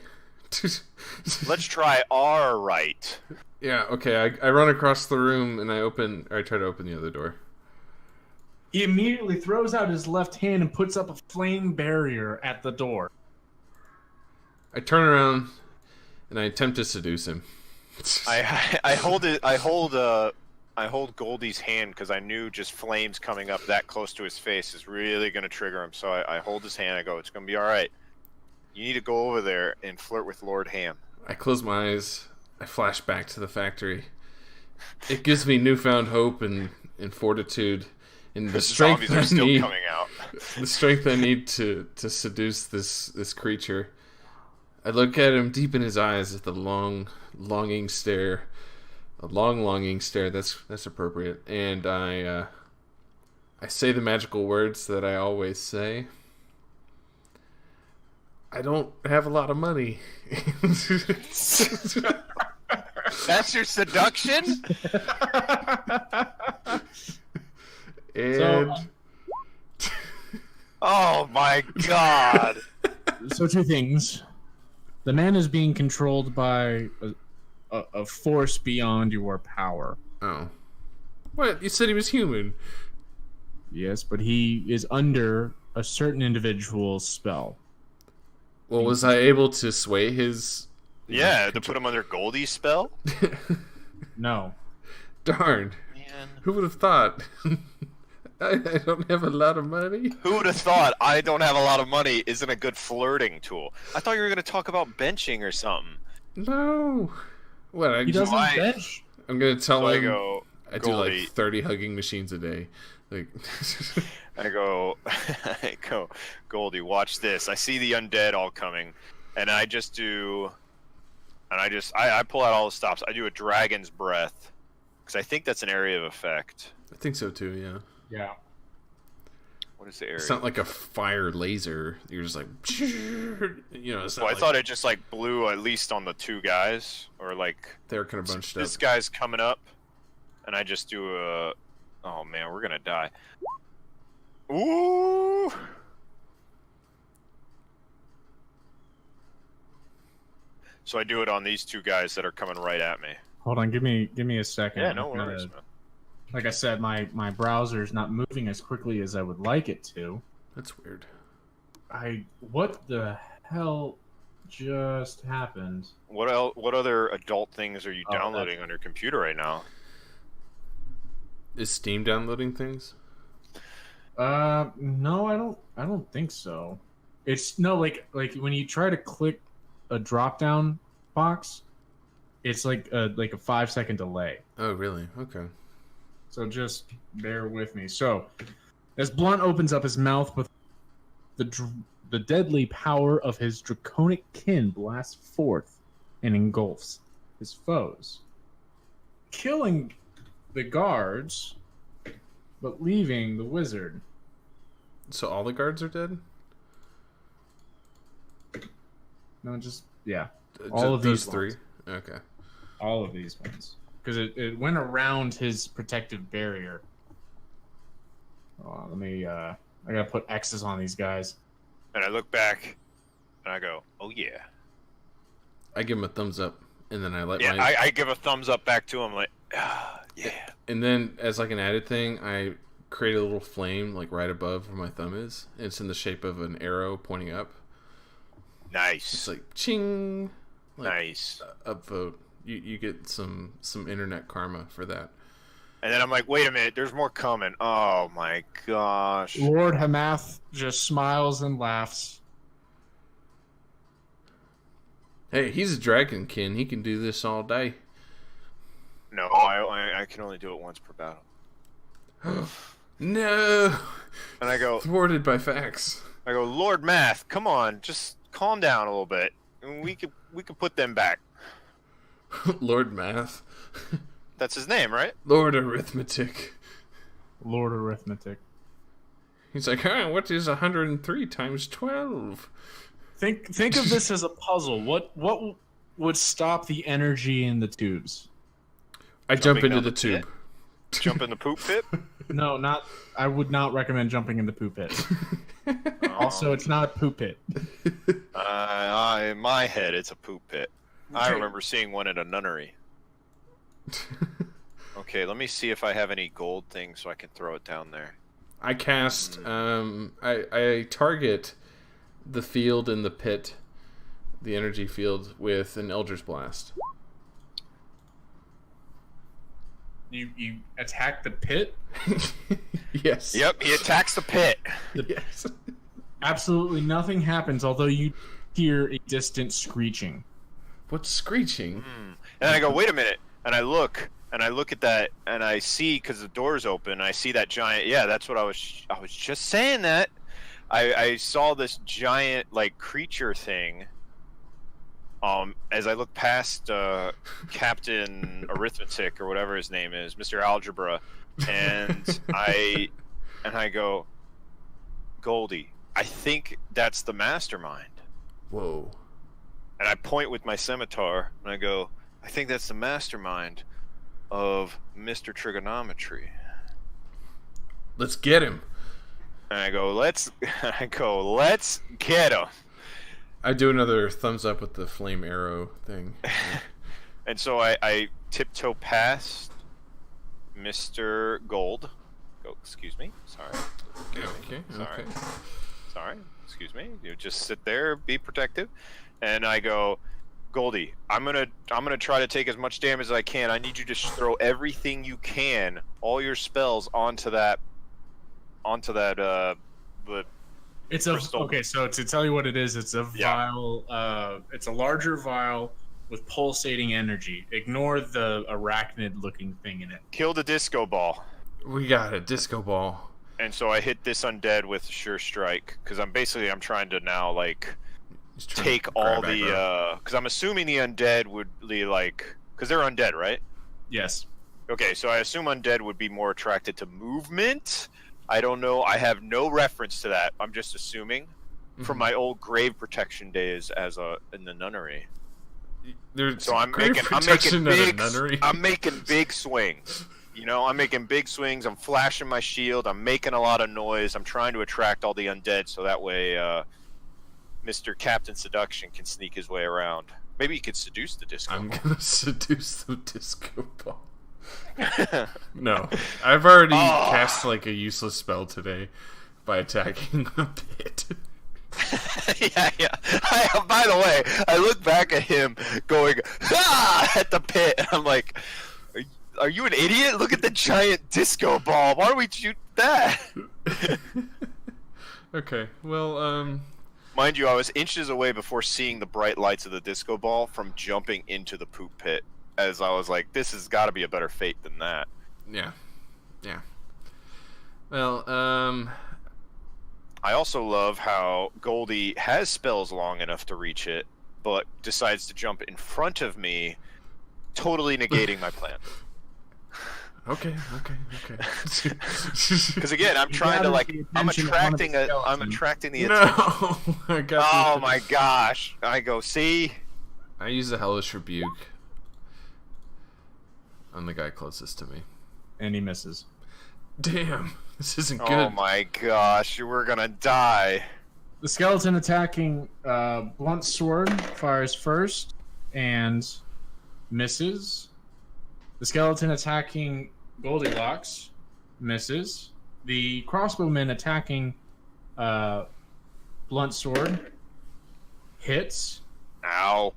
Let's try our right. Yeah, okay. I run across the room and I try to open the other door. He immediately throws out his left hand and puts up a flame barrier at the door. I turn around and I attempt to seduce him. I hold Goldie's hand because I knew just flames coming up that close to his face is really going to trigger him. So I hold his hand. I go, it's going to be all right. You need to go over there and flirt with Lord Ham. I close my eyes. I flash back to the factory. It gives me newfound hope and fortitude and the strength I need. Coming out. The strength I need to seduce this creature. I look at him deep in his eyes with a longing stare. A longing stare. That's appropriate. And I say the magical words that I always say. I don't have a lot of money. That's your seduction? And oh my God. So two things. The man is being controlled by a force beyond your power. Oh. What? You said he was human. Yes, but he is under a certain individual's spell. Well, was I able to sway his... Yeah, to put him under Goldie's spell? No. Darn. Man. Who would have thought? I don't have a lot of money. Who would have thought I don't have a lot of money isn't a good flirting tool? I thought you were going to talk about benching or something. No. What? He doesn't bench. I'm gonna tell So him. I go, I do like Goldie. 30 hugging machines a day. Like. I go, Goldie, watch this. I see the undead all coming, and I just do, and I pull out all the stops. I do a dragon's breath, because I think that's an area of effect. I think so too. Yeah. Yeah. What is the area? It's not like a fire laser. You're just like, It's not Well, I thought it just like blew at least on the two guys, or like they're kind of bunched up. this guy's coming up, and I just do a. Oh man, we're gonna die. Ooh. So I do it on these two guys that are coming right at me. Hold on, give me a second. Yeah, no worries, man. Like I said, my browser is not moving as quickly as I would like it to. That's weird. What the hell just happened? What else? What other adult things are you Oh, downloading on your computer right now? Is Steam downloading things? No, I don't think so. It's no like when you try to click a drop down box, it's like a 5-second delay. Oh, really? Okay. So just bear with me. So, as Blunt opens up his mouth with the deadly power of his draconic kin blasts forth and engulfs his foes, killing the guards, but leaving the wizard. So all the guards are dead? No, just yeah. All of those these three? ones. Okay. All of these ones. Because it went around his protective barrier. Let me I gotta put X's on these guys. And I look back, and I go, "Oh yeah." I give him a thumbs up, and then I let Yeah, my... I give a thumbs up back to him, like, ah, yeah. And then, as like an added thing, I create a little flame like right above where my thumb is. It's in the shape of an arrow pointing up. It's Nice. like ching. Like, Nice. Upvote. You get some internet karma for that. And then I'm like, wait a minute, there's more coming. Oh my gosh. Lord Hamath just smiles and laughs. Hey, he's a dragonkin. He can do this all day. No, I can only do it once per battle. No. And I go, Thwarted by facts. Lord Math, come on, just calm down a little bit. And we could put them back. Lord Math. That's his name, right? Lord Arithmetic. Lord Arithmetic. He's like, what is 103 times 12? Think of this as a puzzle. What would stop the energy in the tubes? I jump Jumping into down the the tube. Jump in the poop pit? No, not. I would not recommend jumping in the poop pit. Also, it's not a poop pit. In my head, it's a poop pit. I Okay. remember seeing one at a nunnery. Okay, let me see if I have any gold things so I can throw it down there. I cast, I target the field in the pit, the energy field, with an Eldritch Blast. You attack the pit? Yes. Yep, he attacks the pit. Yes. Absolutely nothing happens, although you hear a distant screeching. What's screeching? And I go, wait a minute. And I look at that, and I see, because the door's open, I see that giant. Yeah, that's what I was just saying that. I saw this giant, like, creature thing. As I look past Captain Arithmetic or whatever his name is, Mr. Algebra, and I go, Goldie, I think that's the mastermind. Whoa. And I point with my scimitar, and I go, I think that's the mastermind of Mr. Trigonometry. Let's get him. And I go, let's get him. I do another thumbs up with the flame arrow thing. And so I tiptoe past Mr. Gold. Oh, excuse me. Sorry. Okay. Sorry. Okay. Sorry. Excuse me. You just sit there, be protective. And I go, Goldie, I'm gonna try to take as much damage as I can. I need you to throw everything you can, all your spells onto that the It's crystal. okay. So to tell you what it is, it's a vial. It's a larger vial with pulsating energy. Ignore the arachnid-looking thing in it. Kill the disco ball. We got a disco ball. And so I hit this undead with Sure Strike, because I'm trying to now, like, take all the, because I'm assuming the undead would be, like, because they're undead, right? Yes. Okay, so I assume undead would be more attracted to movement. I don't know. I have no reference to that. I'm just assuming from my old grave protection days in the nunnery. So I'm making big swings. You know, I'm making big swings. I'm flashing my shield. I'm making a lot of noise. I'm trying to attract all the undead so that way Mr. Captain Seduction can sneak his way around. Maybe he could seduce the disco ball. I'm gonna seduce the disco ball. No, I've already cast like a useless spell today by attacking a pit. yeah. By the way, I look back at him going at the pit, and I'm like, "Are you an idiot? Look at the giant disco ball. Why do we shoot that?" Okay, well, mind you, I was inches away before seeing the bright lights of the disco ball from jumping into the poop pit. As I was like, this has got to be a better fate than that. Yeah. Well, I also love how Goldie has spells long enough to reach it, but decides to jump in front of me, totally negating my plan. Okay. Because again, I'm trying to I'm attracting the attention. No, I got Oh my gosh! I go, see. I use a hellish rebuke on the guy closest to me, And he misses. Damn, this isn't good. Oh my gosh, we're gonna die. The skeleton attacking blunt sword fires first and misses. The skeleton attacking Goldilocks misses. The crossbowman attacking blunt sword hits. Ow.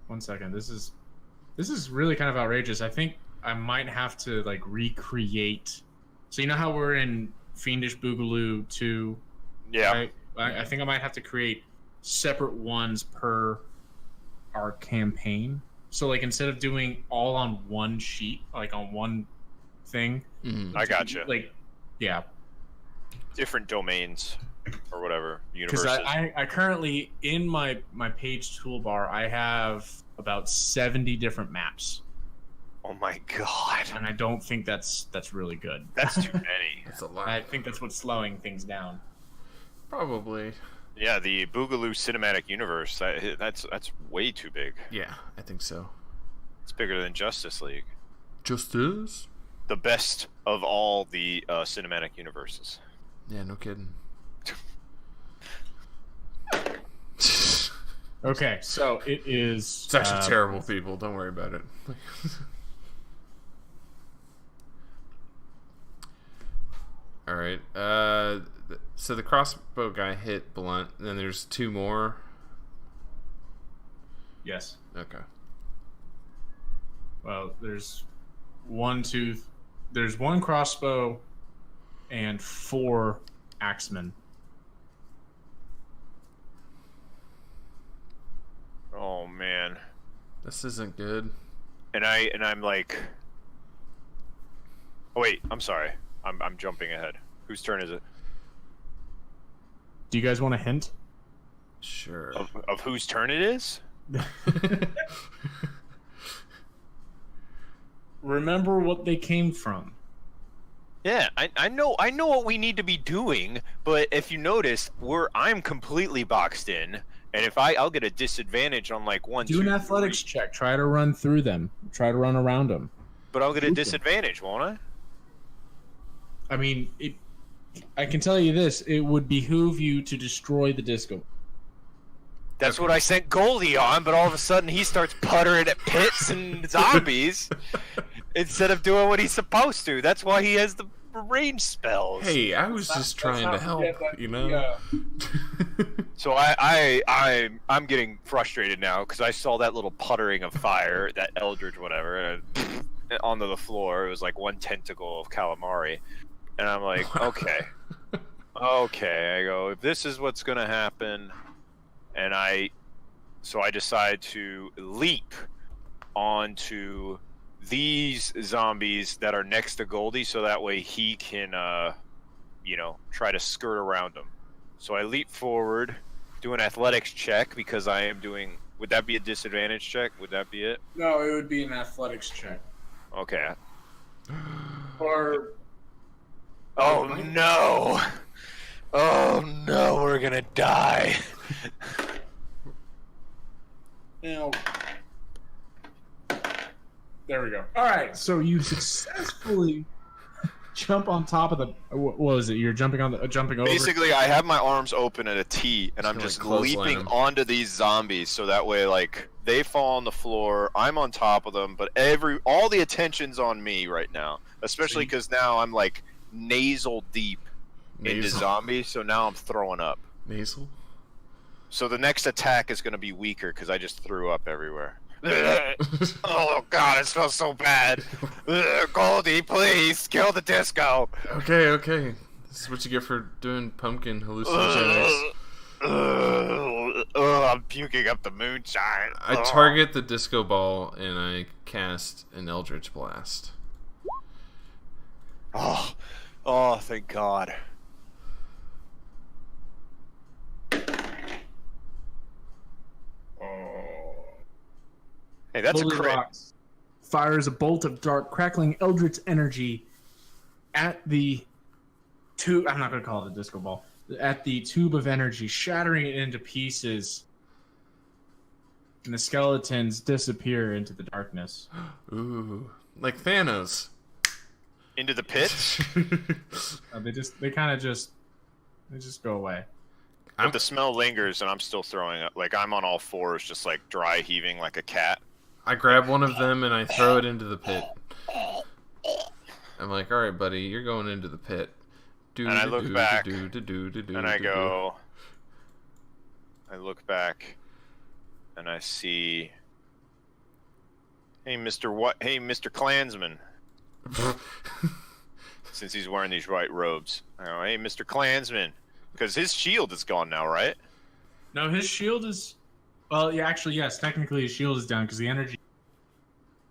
One second. This is really kind of outrageous. I think I might have to like recreate. So you know how we're in Fiendish Boogaloo 2? Yeah. I think I might have to create separate ones per our campaign. So like instead of doing all on one sheet, like on one thing. I gotcha. Like, yeah. Different domains or whatever universes. Because I currently in my page toolbar I have about 70 different maps. Oh my god! And I don't think that's really good. That's too many. That's a lot. I think that's what's slowing things down. Probably. Yeah, the Boogaloo cinematic universe. That's way too big. Yeah, I think so. It's bigger than Justice League. Justice? The best of all the cinematic universes. Yeah, no kidding. Okay, so it is. It's actually terrible, people. Don't worry about it. All right. So the crossbow guy hit blunt. And then there's two more. Yes. Okay. Well, there's one crossbow and 4 axemen. Oh man. This isn't good. And I'm like, oh wait, I'm sorry. I'm jumping ahead. Whose turn is it? Do you guys want a hint? Sure. Of whose turn it is? Remember what they came from. Yeah, I know what we need to be doing, but if you notice, I'm completely boxed in, and if I'll get a disadvantage on like one. Do an athletics check. Try to run through them. Try to run around them. But I'll get a disadvantage, won't I? I mean, I can tell you this: it would behoove you to destroy the disco. That's what I sent Goldie on, but all of a sudden he starts puttering at pits and zombies instead of doing what he's supposed to. That's why he has the range spells. Hey, I was just trying to help, you know? So I'm getting frustrated now because I saw that little puttering of fire, that eldritch whatever, onto the floor. It was like one tentacle of calamari. And I'm like, okay. Okay, I go, if this is what's gonna happen, and so I decide to leap onto these zombies that are next to Goldie, so that way he can, try to skirt around them. So I leap forward, do an athletics check because I am doing. Would that be a disadvantage check? Would that be it? No, it would be an athletics check. Okay. Or. Oh no! Oh no, we're gonna die. Now. There we go. All right, so you successfully jump on top of the. What was it? You're jumping over. Basically, I have my arms open at a T, and I'm just leaping onto these zombies, so that way, like, they fall on the floor. I'm on top of them, but all the attention's on me right now, especially because now I'm like nasal deep into zombies. So now I'm throwing up. Nasal. So the next attack is going to be weaker because I just threw up everywhere. Oh god, it smells so bad. Goldie, please kill the disco. Okay. This is what you get for doing pumpkin hallucinogens. I'm puking up the moonshine. I target the disco ball and I cast an Eldritch Blast. Oh, thank God. Hey, that's a crit. Rocks fires a bolt of dark, crackling eldritch energy at the tube. I'm not going to call it a disco ball. At the tube of energy, shattering it into pieces, and the skeletons disappear into the darkness. Ooh, like Thanos. Into the pit? They just go away. But the smell lingers, and I'm still throwing up. Like, I'm on all fours, just like dry heaving like a cat. I grab one of them and I throw it into the pit. I'm like, all right, buddy, you're going into the pit. And I look back, and I go. I look back, and I see. Hey, Mr. Klansman. Since he's wearing these white robes, I go, hey, Mr. Klansman, because his shield is gone now, right? No, his shield is. Well, yeah, actually, yes. Technically, his shield is down because the energy.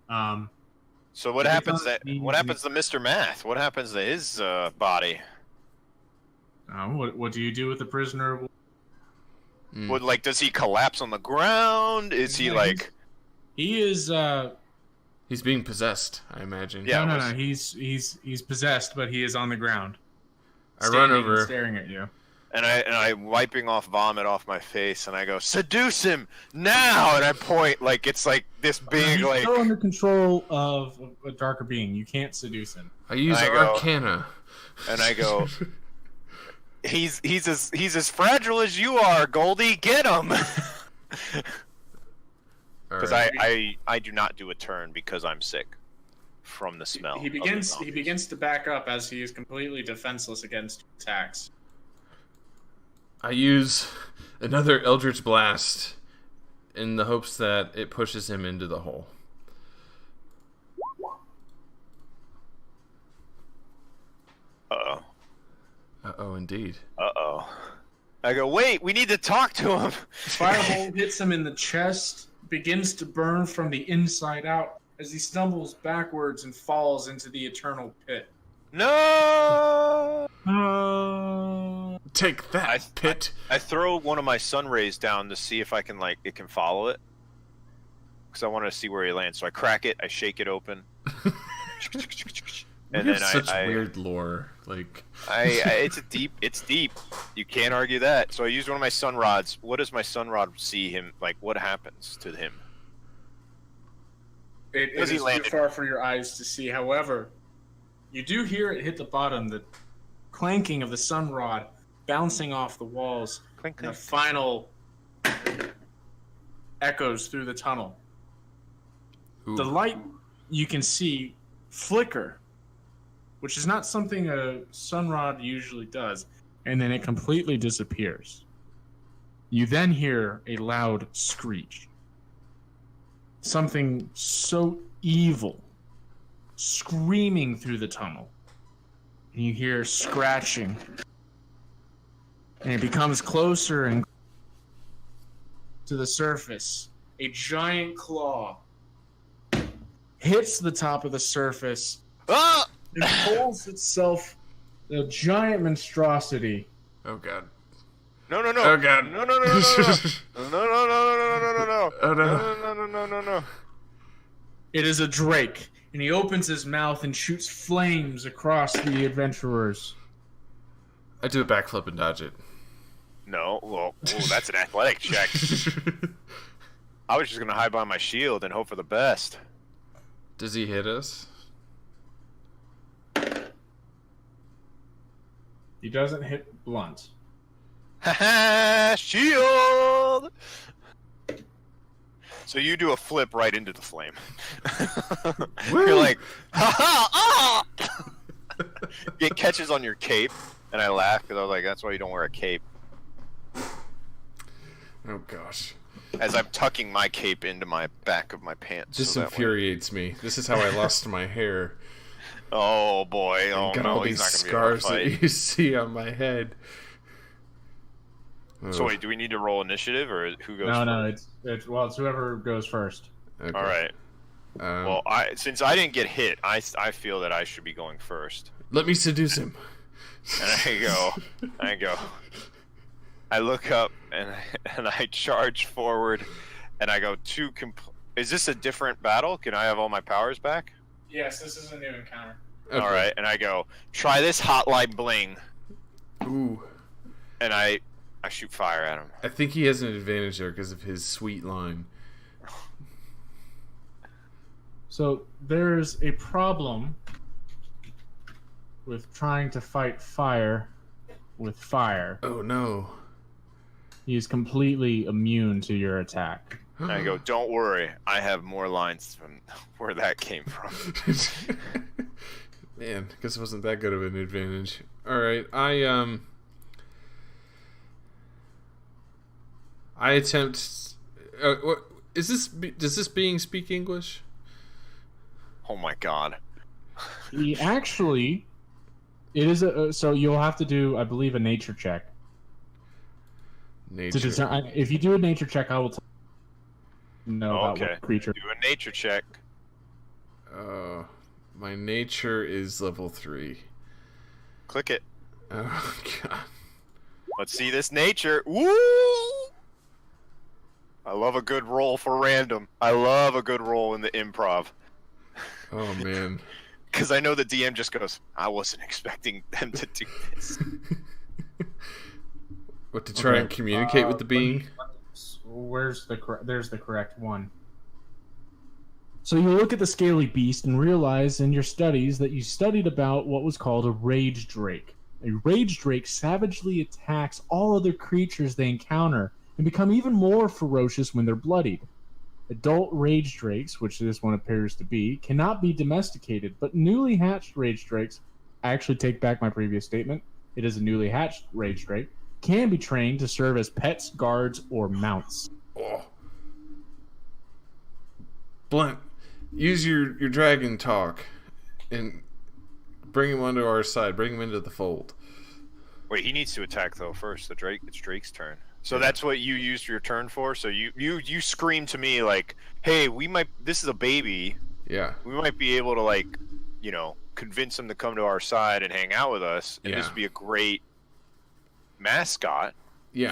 So what happens to Mr. Math? What happens to his body? What do you do with the prisoner? Does he collapse on the ground? Is he like? He is. He's being possessed, I imagine. Yeah, no. He's possessed, but he is on the ground. I run over, staring at you. And I'm wiping off vomit off my face, and I go, seduce him now! And I point, like, it's like this big, he's still under control of a darker being. You can't seduce him. I use Arcana. And I go, he's as fragile as you are, Goldie. Get him! Because I do not do a turn because I'm sick from the smell. He begins to back up as he is completely defenseless against attacks. I use another Eldritch Blast in the hopes that it pushes him into the hole. Uh-oh. Uh-oh, indeed. Uh-oh. I go, wait, we need to talk to him! Fireball hits him in the chest, begins to burn from the inside out as he stumbles backwards and falls into the eternal pit. No! Take that, pit. I throw one of my sun rays down to see if I can, it can follow it. Because I want to see where he lands. So I crack it, I shake it open. And then such weird lore. It's deep. You can't argue that. So I use one of my sun rods. What does my sun rod see him? What happens to him? It is too far for your eyes to see. However, you do hear it hit the bottom, the clanking of the sun rod bouncing off the walls. Clink, and the final echoes through the tunnel. Ooh. The light you can see flicker, which is not something a sun rod usually does, and then it completely disappears. You then hear a loud screech. Something so evil screaming through the tunnel. And you hear scratching And it becomes closer and to the surface. A giant claw hits the top of the surface Ah! and pulls itself a giant monstrosity. Oh god. No. Oh god. No. No. Oh no. No. It is a drake, and he opens his mouth and shoots flames across the adventurers. I do a backflip and dodge it. No. Well, that's an athletic check. I was just gonna hide behind my shield and hope for the best. Does he hit us? He doesn't hit blunt. Haha, shield! So you do a flip right into the flame. You're like, ha ha, ah! It catches on your cape, and I laugh because I was like, that's why you don't wear a cape. Oh gosh. As I'm tucking my cape into my back of my pants. This so that way- infuriates me. This is how I lost my hair. Oh boy, oh Got no, all he's these not gonna be able scars to fight. that you see on my head. So wait, do we need to roll initiative, or who goes first? No, it's whoever goes first. Okay. All right. Well, since I didn't get hit, I feel that I should be going first. let me seduce him. And I go. I look up and I charge forward, and I go Is this a different battle? Can I have all my powers back? Yes, this is a new encounter. Okay. All right, and I go, try this hotline bling, Ooh. and I shoot fire at him. I think he has an advantage there because of his sweet line. So there's a problem with trying to fight fire with fire. Oh no. He's completely immune to your attack. And I go, don't worry, I have more lines from where that came from. Man, guess it wasn't that good of an advantage. All right, I attempt. What is this? Does this being speak English? Oh my god. He actually, it is a so you'll have to do, I believe, a nature check. Nature. To determine, if you do a nature check, I will tell you about Okay. what creature. Do a nature check. My nature is level 3. Click it. Oh god. Let's see this nature. Woo! I love a good roll for random. I love a good roll in the improv. Oh man. Because I know the DM just goes, I wasn't expecting them to do this. What, to try and communicate with the being? There's the correct one. So you look at the scaly beast and realize in your studies that you studied about what was called a rage drake. A rage drake savagely attacks all other creatures they encounter and become even more ferocious when they're bloodied. Adult rage drakes, which this one appears to be, cannot be domesticated, but newly hatched rage drakes, I actually take back my previous statement, it is a newly hatched rage drake, can be trained to serve as pets, guards, or mounts. Oh. Blunt, use your dragon talk and bring him onto our side. Bring him into the fold. Wait, he needs to attack though first. It's Drake's turn. So that's what you used your turn for. So you scream to me like, "Hey, this is a baby. Yeah. We might be able to convince him to come to our side and hang out with us. And this would be a great mascot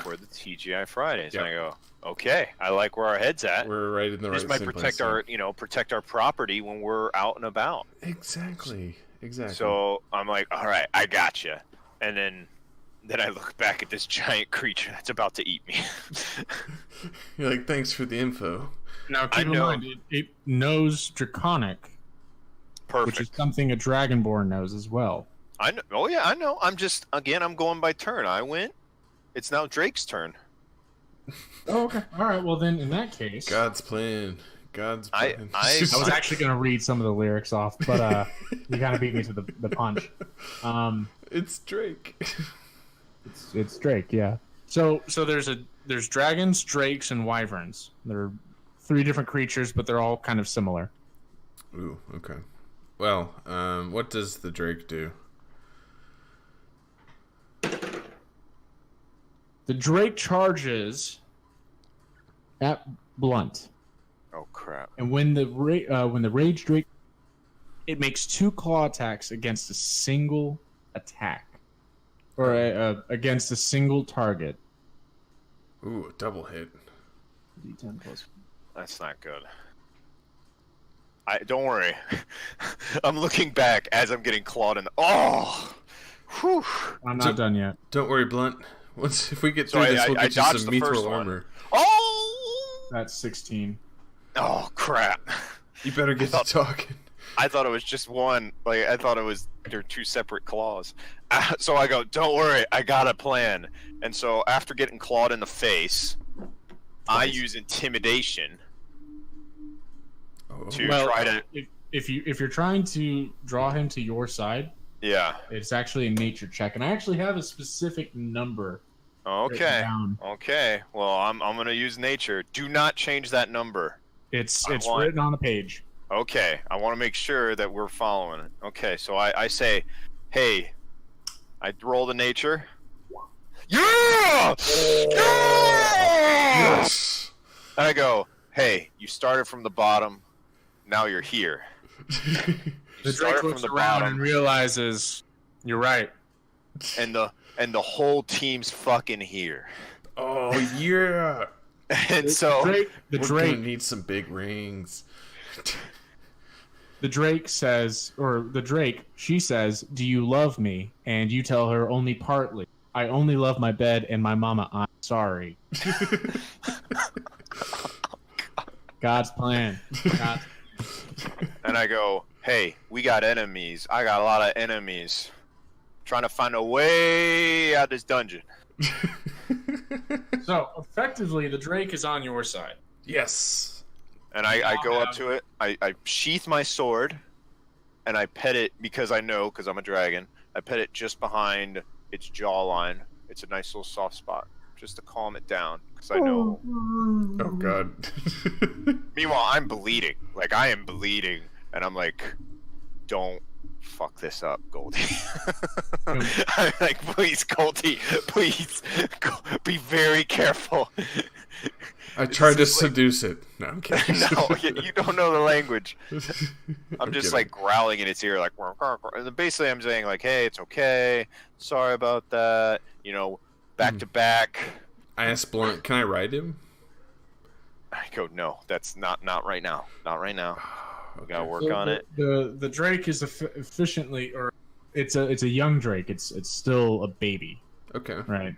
for the TGI Fridays." Yep. And I go, "Okay, I like where our head's at. We're right in the right. This might protect our property when we're out and about." Exactly. So I'm like, "All right, I gotcha." And then I look back at this giant creature that's about to eat me. You're like, "Thanks for the info." Now keep in mind, it knows Draconic, Perfect. which is something a Dragonborn knows as well. I know. Oh yeah, I know. I'm going by turn. I went. It's now Drake's turn. Oh, okay. All right. Well, then in that case, God's plan. God's plan. I was actually going to read some of the lyrics off, but you kind of beat me to the punch. It's Drake. It's Drake, yeah. So there's dragons, drakes, and wyverns. They're 3 different creatures, but they're all kind of similar. Ooh, okay. Well, what does the Drake do? The Drake charges at Blunt. Oh crap! And when the Rage Drake, it makes 2 claw attacks against a single attack, or against a single target. Ooh, a double hit. D10 plus. That's not good. Don't worry. I'm looking back as I'm getting clawed in the... Oh! Whew. I'm not done yet. Don't worry, Blunt. If we get through this, we'll get you some mithril armor. Oh! That's 16. Oh, crap. You better get to talking. I thought it was just one. Like, I thought they're 2 separate claws. So I go, don't worry, I got a plan. And so after getting clawed in the face, I use intimidation to try to... If you're trying to draw him to your side, yeah, it's actually a nature check, and I actually have a specific number. Okay. Okay. Well, I'm gonna use nature. Do not change that number. It's written on a page. Okay. I want to make sure that we're following it. Okay. So I say, hey, I roll the nature. Yeah! Yes! And I go, hey, you started from the bottom. Now you're here. The Drake looks around and realizes you're right. And the whole team's fucking here. Oh yeah. And so the Drake needs some big rings. The Drake she says, "Do you love me?" And you tell her, "Only partly. I only love my bed and my mama. I'm sorry." God's plan. And I go, hey, we got enemies. I got a lot of enemies. Trying to find a way out of this dungeon. So, effectively, the Drake is on your side. Yes. And I go up to it. I sheath my sword. And I pet it because I'm a dragon. I pet it just behind its jawline. It's a nice little soft spot. Just to calm it down. Because I know... Oh, God. Meanwhile, I'm bleeding. Like, I am bleeding. And I'm like, don't fuck this up, Goldie. I'm like, please, Goldie, please, be very careful. I tried to seduce it. No, I'm kidding. No, you don't know the language. I'm just like growling in its ear, like, and then basically I'm saying like, hey, it's okay. Sorry about that. You know, back to back. I asked Blunt, can I ride him? I go, no, that's not right now. Not right now. We gotta work on it. The Drake is efficiently, or it's a young Drake. It's still a baby. Okay. Right.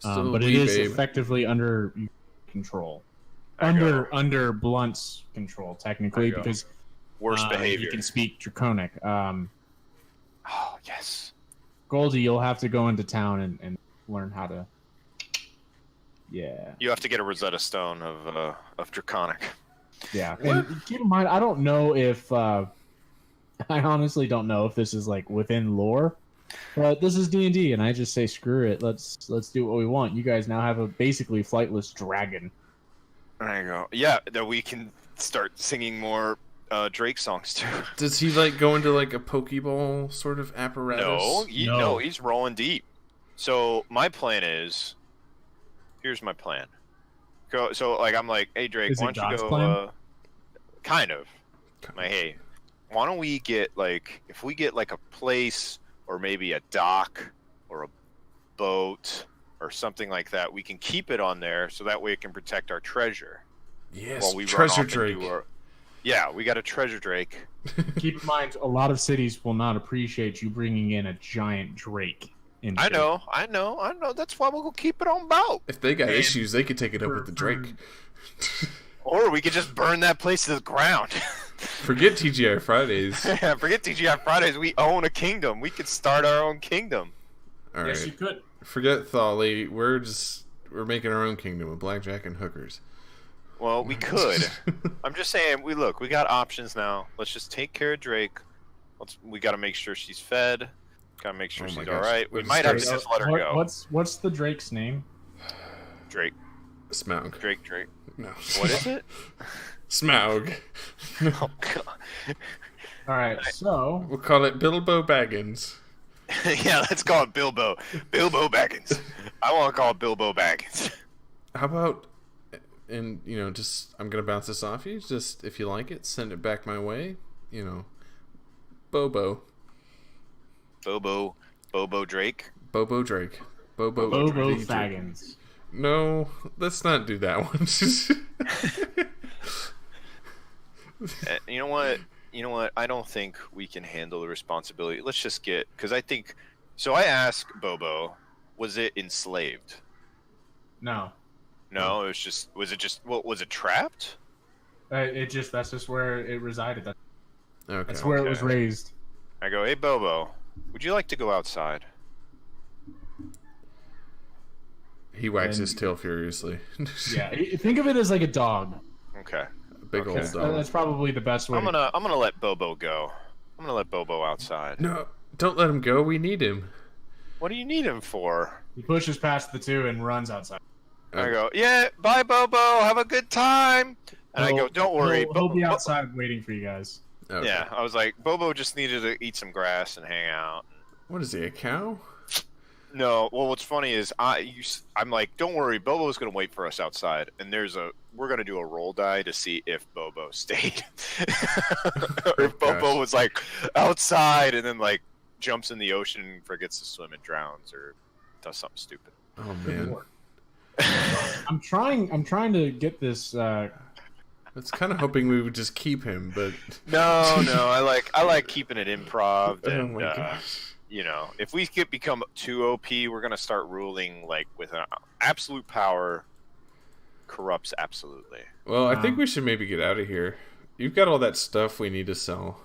But it is effectively under control. Under Blunt's control, technically, because worst behavior. You can speak Draconic. Oh yes. Goldie, you'll have to go into town and learn how to. Yeah. You have to get a Rosetta Stone of Draconic. Yeah, and keep in mind, I don't know if I honestly don't know if this is like within lore, but this is D&D, and I just say screw it. Let's do what we want. You guys now have a basically flightless dragon. There you go. Yeah, that we can start singing more Drake songs too. Does he like go into like a Pokeball sort of apparatus? No, he's rolling deep. So my plan is, here's my plan. So like I'm like, hey Drake, why don't you go? Kind of. Like, hey, why don't we get like, if we get like a place or maybe a dock or a boat or something like that, we can keep it on there so that way it can protect our treasure. Yes, while we treasure Drake. Yeah, we got a treasure Drake. Keep in mind, a lot of cities will not appreciate you bringing in a giant Drake. I know. That's why we'll go keep it on boat. If they got issues, they could take it up with the Drake. Or we could just burn that place to the ground. Forget TGI Fridays. Yeah, forget TGI Fridays. We own a kingdom. We could start our own kingdom. All right. Yes, you could. Forget Thali. We're making our own kingdom with blackjack and hookers. Well, we could. I'm just saying. We got options now. Let's just take care of Drake. We got to make sure she's fed. Gotta make sure she's all right. We might have to just let her go. What's the Drake's name? Drake. Smaug. Drake. No. What is it? Smaug. Oh god. All right, so we'll call it Bilbo Baggins. Yeah, let's call it Bilbo. Bilbo Baggins. I want to call it Bilbo Baggins. How about, and just I'm gonna bounce this off you. Just if you like it, send it back my way. Bobo. Bobo Drake. Bobo Drake. Bobo Faggins. No, let's not do that one. You know what? I don't think we can handle the responsibility. Let's just because I think. So I asked Bobo, was it enslaved? No. No, was it just? What was it? Trapped? That's just where it resided. Okay. That's where it was raised. I go, hey Bobo, would you like to go outside? He wags his tail furiously. Yeah, think of it as like a dog. Okay. A big old dog. That's probably the best way. I'm gonna let Bobo go. I'm gonna let Bobo outside. No, don't let him go. We need him. What do you need him for? He pushes past the two and runs outside. I go, yeah, bye Bobo, have a good time. And I go, don't worry. He'll be outside waiting for you guys. Okay. Yeah, I was like, Bobo just needed to eat some grass and hang out. What is he, a cow? No, well, what's funny is I'm like, don't worry, Bobo's gonna wait for us outside, and we're gonna do a roll die to see if Bobo stayed, or if Bobo was like outside and then like jumps in the ocean and forgets to swim and drowns or does something stupid. Oh man, I'm trying to get this. I was kind of hoping we would just keep him, but no, I like keeping it improv. Oh And, my gosh. If we become too OP, we're gonna start ruling like with an absolute power. Corrupts absolutely. Well, I think we should maybe get out of here. You've got all that stuff we need to sell.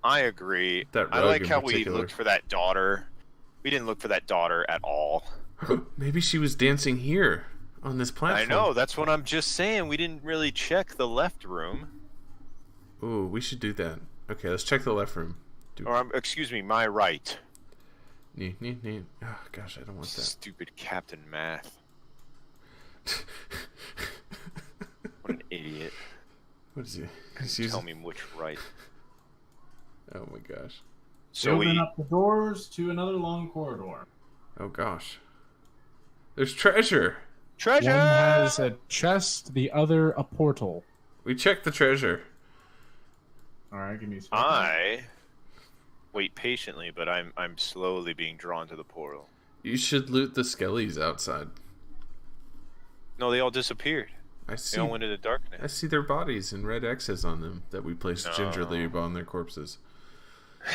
I agree. That I rug like in how particular. we looked for that daughter. We didn't look for that daughter at all. Maybe she was dancing here on this platform. I know. That's what I'm just saying. We didn't really check the left room. Ooh, we should do that. Okay, let's check the left room. Or, excuse me, my right. Nee. Oh, gosh, I don't want that. Stupid Captain Math. What an idiot. What is he? Tell me which right. Oh my gosh. So open up the doors to another long corridor. Oh gosh. There's treasure. Treasure! One has a chest, the other a portal. We checked the treasure. Alright, give me a second. I wait patiently, but I'm slowly being drawn to the portal. You should loot the skellies outside. No, they all disappeared. I see. They all went into darkness. I see their bodies and red X's on them that we placed gingerly on their corpses.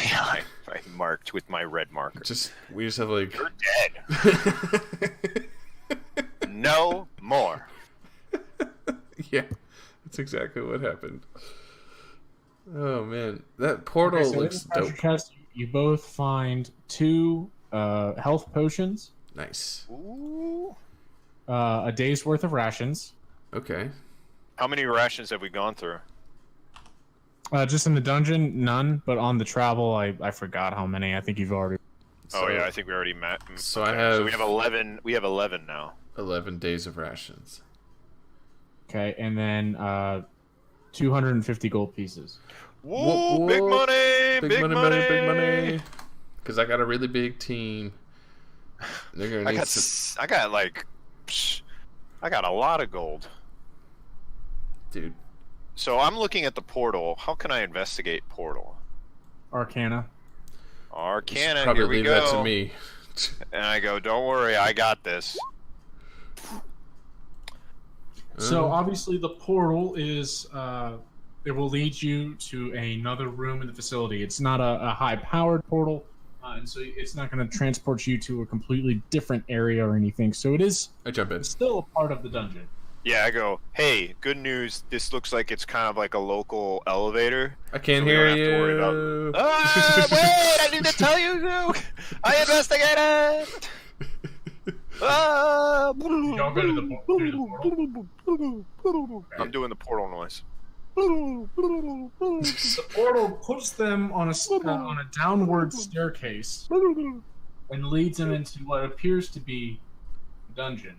Yeah, I marked with my red marker. We just have like. You're dead. No more. Yeah, that's exactly what happened. Oh man, that portal looks dope. Chest, you both find 2 health potions. Nice. Ooh. A day's worth of rations. Okay. How many rations have we gone through? Just in the dungeon, none. But on the travel, I forgot how many. I think you've already. Oh yeah, I think we already met. So okay. I have. So we have 11. We have 11 now. 11 days of rations. Okay, and then 250 gold pieces. Whoa, Whoa, big money! Big money! Big money! Because I got a really big team. They're gonna need I got a lot of gold. Dude. So I'm looking at the portal. How can I investigate portal? Arcana. Arcana, Probably here we leave go. that to me. And I go, don't worry, I got this. So obviously the portal is it will lead you to another room in the facility. It's not a high-powered portal, and so it's not going to transport you to a completely different area or anything. So it is I jump in. still a part of the dungeon. Yeah, I go, hey, good news. This looks like it's kind of like a local elevator. I can't So we hear don't have to worry you. Ah, wait, I need to tell you. I investigated. Ah, Y'all go to the portal. I'm doing the portal noise. The portal puts them on a downward staircase and leads them into what appears to be a dungeon.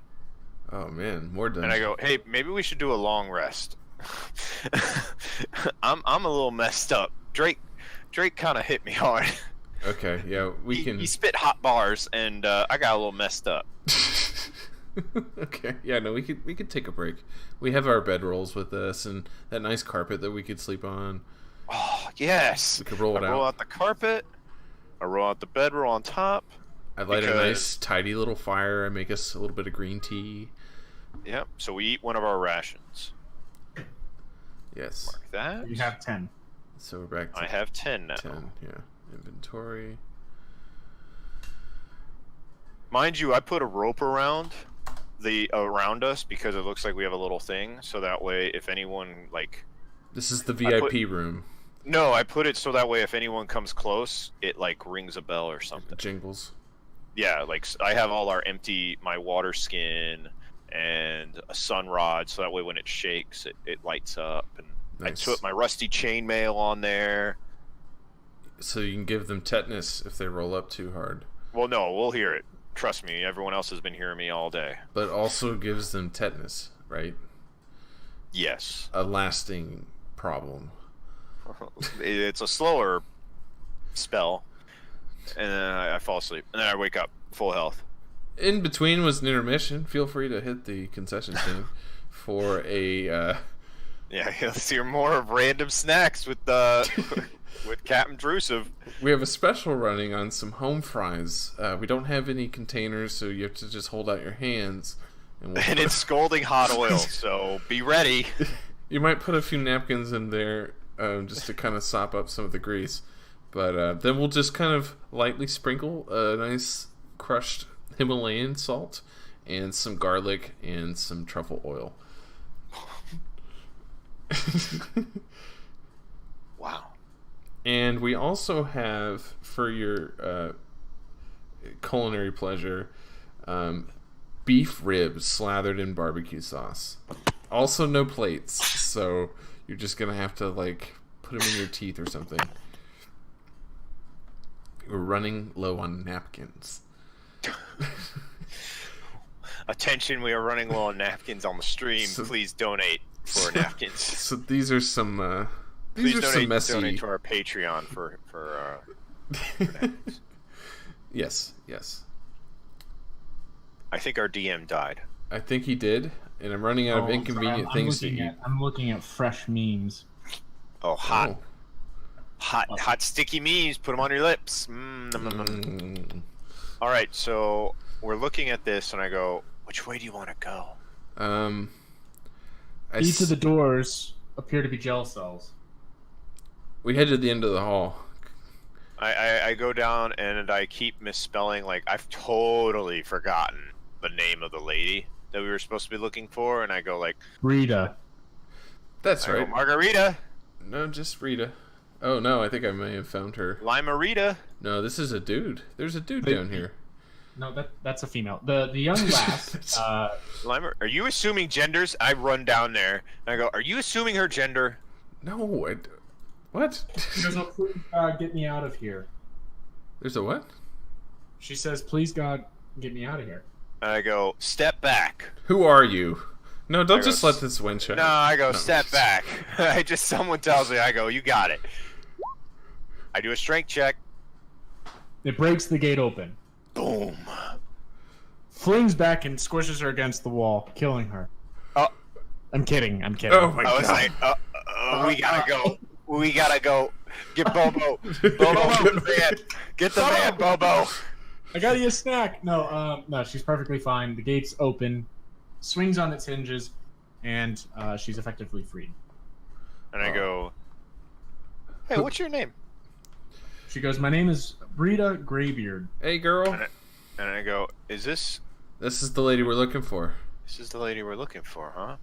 Oh man, more done. And I go, hey, maybe we should do a long rest. I'm a little messed up. Drake kind of hit me hard. Okay, yeah, we can. He spit hot bars, and I got a little messed up. Okay, yeah, no, we could take a break. We have our bedrolls with us, and that nice carpet that we could sleep on. Oh yes. We could roll it Roll out. out the carpet. I roll out the bedroll on top. I light a nice, tidy little fire. I make us a little bit of green tea. Yep. So we eat one of our rations. Yes. Mark that. You have 10. So we're back to I have 10 now. 10. Yeah. Inventory. Mind you, I put a rope around us because it looks like we have a little thing. So that way, if anyone like, This is the VIP room. no, I put it so that way if anyone comes close, it like rings a bell or something. Jingles. Yeah, like I have all my water skin and a sun rod, so that way when it shakes, it lights up. And Nice. I put my rusty chainmail on there. So you can give them tetanus if they roll up too hard. Well, no, we'll hear it. Trust me, everyone else has been hearing me all day. But also gives them tetanus, right? Yes. A lasting problem. It's a slower spell, and then I fall asleep, and then I wake up full health. In between was an intermission. Feel free to hit the concession stand for a... Yeah, you'll hear more of random snacks with with Captain Drusive. We have a special running on some home fries. We don't have any containers, so you have to just hold out your hands. And It's scalding hot oil, so be ready. You might put a few napkins in there just to kind of sop up some of the grease. But then we'll just kind of lightly sprinkle a nice crushed Himalayan salt and some garlic and some truffle oil. Wow. And we also have, for your culinary pleasure, beef ribs slathered in barbecue sauce. Also no plates, so you're just going to have to, like, put them in your teeth or something. We're running low on napkins. Attention, we are running low on napkins on the stream. So- Please donate for napkins. So these are some... Please these are some messy... donate to our Patreon for napkins. Yes. I think our DM died. I think he did, and I'm running out of inconvenient things to eat. I'm looking at fresh memes. Oh, hot. Oh. Hot sticky memes. Put them on your lips. All right, so we're looking at this, and I go, which way do you want to go? Each of the doors appear to be gel cells. We head to the end of the hall. I go down, and I keep misspelling. Like, I've totally forgotten the name of the lady that we were supposed to be looking for, and I go, like... Rita. That's I right. go, Margarita. No, just Rita. Oh, no, I think I may have found her. Lima Rita. No, this is a dude. There's a dude down here. No, that's a female. The young lass. Lima, are you assuming genders? I run down there, and I go, are you assuming her gender? No, what? She goes, "Oh, please, get me out of here." There's a what? She says, "Please, God, get me out of here." And I go, step back. Who are you? No, don't I just go, let this wind show. No, I go, step back. Someone tells me, I go, you got it. I do a strength check. It breaks the gate open. Boom. Flings back and squishes her against the wall, killing her. Oh. I'm kidding. Oh my I was god. like, we gotta go. We gotta go. Get Bobo. Bobo, get the van. Get the van, Bobo. I got you a snack. No, she's perfectly fine. The gate's open, swings on its hinges, and she's effectively freed. And I go, hey, what's your name? She goes, "My name is Rita Greybeard." Hey, girl. And I go, this This is the lady we're looking for. is the lady we're looking for, huh?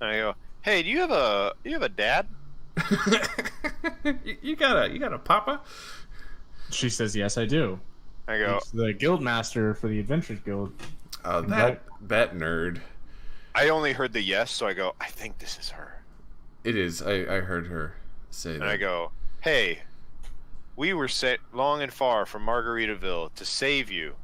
And I go, hey, do you have a dad? you got a papa? She says, "Yes, I do." I go, He's the guild master for the Adventurers Guild. Oh, that nerd. I only heard the yes, so I go, I think this is her. It is. I heard her say that. And I go, hey, we were sent long and far from Margaritaville to save you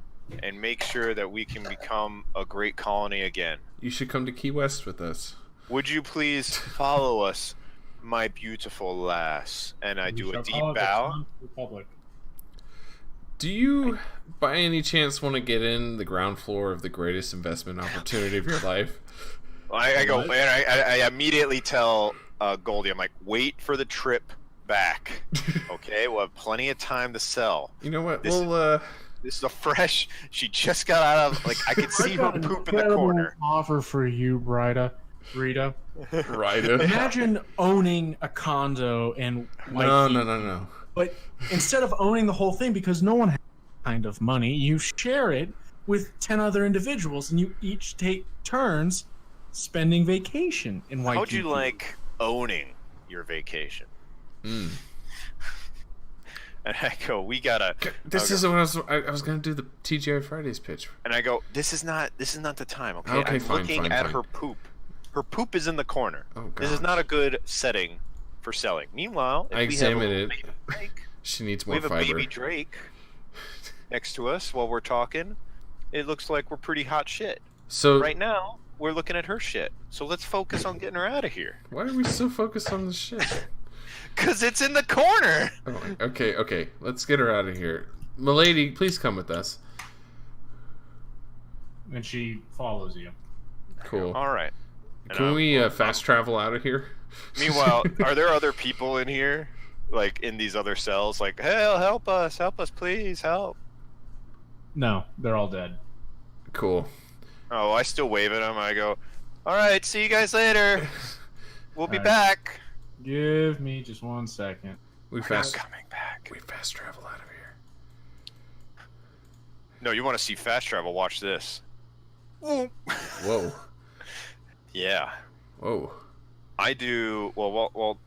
and make sure that we can become a great colony again. You should come to Key West with us. Would you please follow us, my beautiful lass? And I do a deep bow. Do you, by any chance, want to get in the ground floor of the greatest investment opportunity of your life? I go, and I immediately tell Goldie, I'm like, wait for the trip back. Okay, we'll have plenty of time to sell. You know what? This is a fresh. She just got out of, like, I could see her poop in the corner. Offer for you, Rita. Rita. Imagine owning a condo and No. But instead of owning the whole thing, because no one has that kind of money, you share it with 10 other individuals, and you each take turns spending vacation in Waikiki. How'd you like owning your vacation? Mm. And I go, we gotta. This is what I was gonna do the TGI Fridays pitch. And I go, this is not the time. Okay, okay, I'm fine, looking fine, at fine. her poop. Her poop is in the corner. Oh, this is not a good setting for selling. Meanwhile, if I examined it. Drake, She needs more we have fiber. a baby Drake next to us while we're talking. It looks like we're pretty hot shit. So right now, we're looking at her shit. So let's focus on getting her out of here. Why are we so focused on this shit? Because it's in the corner. Oh, okay. Let's get her out of here. Milady, please come with us. And she follows you. Cool. All right. Can we fast travel out of here? Meanwhile, are there other people in here? Like, in these other cells? Like, hey, help us, please, help. No, they're all dead. Cool. Oh, I still wave at them. I go, all right, see you guys later. We'll be right. back. Give me just 1 second. We're not coming back. We fast travel out of here. No, you want to see fast travel? Watch this. Whoa. Yeah. Whoa. I do. Well,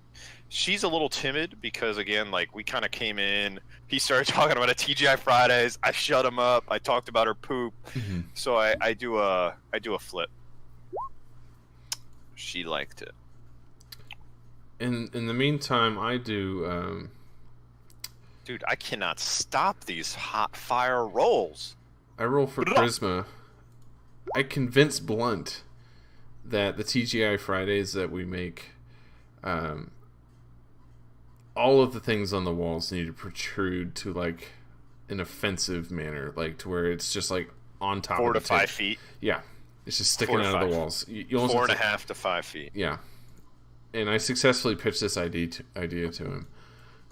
she's a little timid because, again, like, we kind of came in. He started talking about a TGI Fridays. I shut him up. I talked about her poop. Mm-hmm. So I do a flip. She liked it. In the meantime, I do. Dude, I cannot stop these hot fire rolls. I roll for charisma. I convince Blunt that the TGI Fridays that we make, all of the things on the walls need to protrude to, like, an offensive manner, like to where it's just like on top 4 of the to 5 tape. feet. Yeah, it's just sticking out of the walls. You 4.5 to 5 feet. Yeah, and I successfully pitched this idea to him.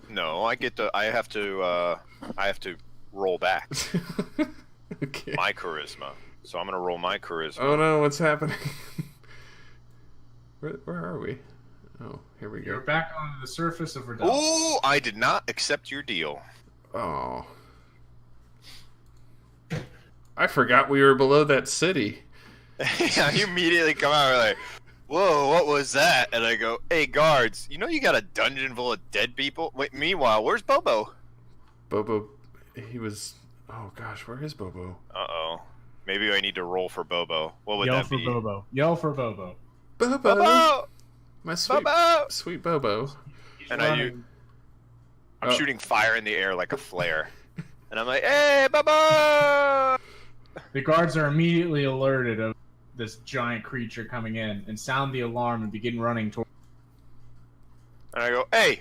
No, I have to roll back. Okay. My charisma. So I'm gonna roll my charisma. Oh no, what's happening? Where are we? Oh, here we go. You're back on the surface of Riddell. Oh, I did not accept your deal. Oh. I forgot we were below that city. Yeah, you immediately come out and like, whoa, what was that? And I go, hey, guards, you know you got a dungeon full of dead people? Wait, meanwhile, where's Bobo? Bobo, he was... Oh, gosh, where is Bobo? Uh-oh. Maybe I need to roll for Bobo. What would Yell that for be? Bobo. Yell for Bobo. Bobo! Bobo! My sweet, Bobo! sweet Bobo. And I'm shooting fire in the air like a flare. And I'm like, hey, Bobo! The guards are immediately alerted of this giant creature coming in and sound the alarm and begin running toward. And I go, hey!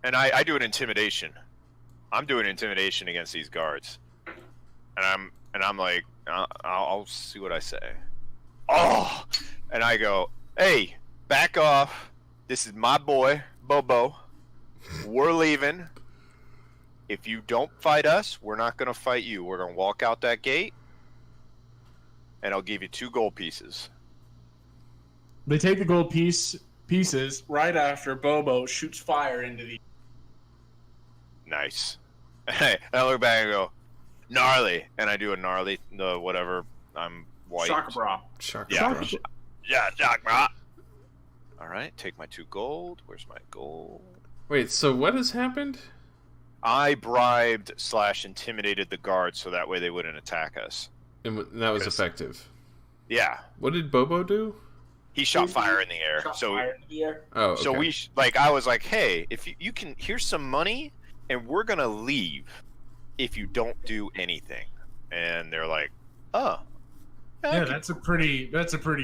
And I do an intimidation. I'm doing intimidation against these guards. And I'm like, I'll see what I say. Oh! And I go, hey, back off. This is my boy, Bobo. We're leaving. If you don't fight us, we're not going to fight you. We're going to walk out that gate, and I'll give you 2 gold pieces. They take the gold pieces right after Bobo shoots fire into the... Nice. And I look back and go, gnarly. And I do a gnarly, whatever. I'm white. Shaka bra. Yeah, shock bra. All right, take my 2 gold. Where's my gold? Wait, so what has happened? I bribed / intimidated the guards so that way they wouldn't attack us. And that was effective. Yeah. What did Bobo do? He shot fire in the air. Oh, okay. So I was like, hey, if you can, here's some money, and we're gonna leave if you don't do anything. And they're like, oh. Yeah, that's a pretty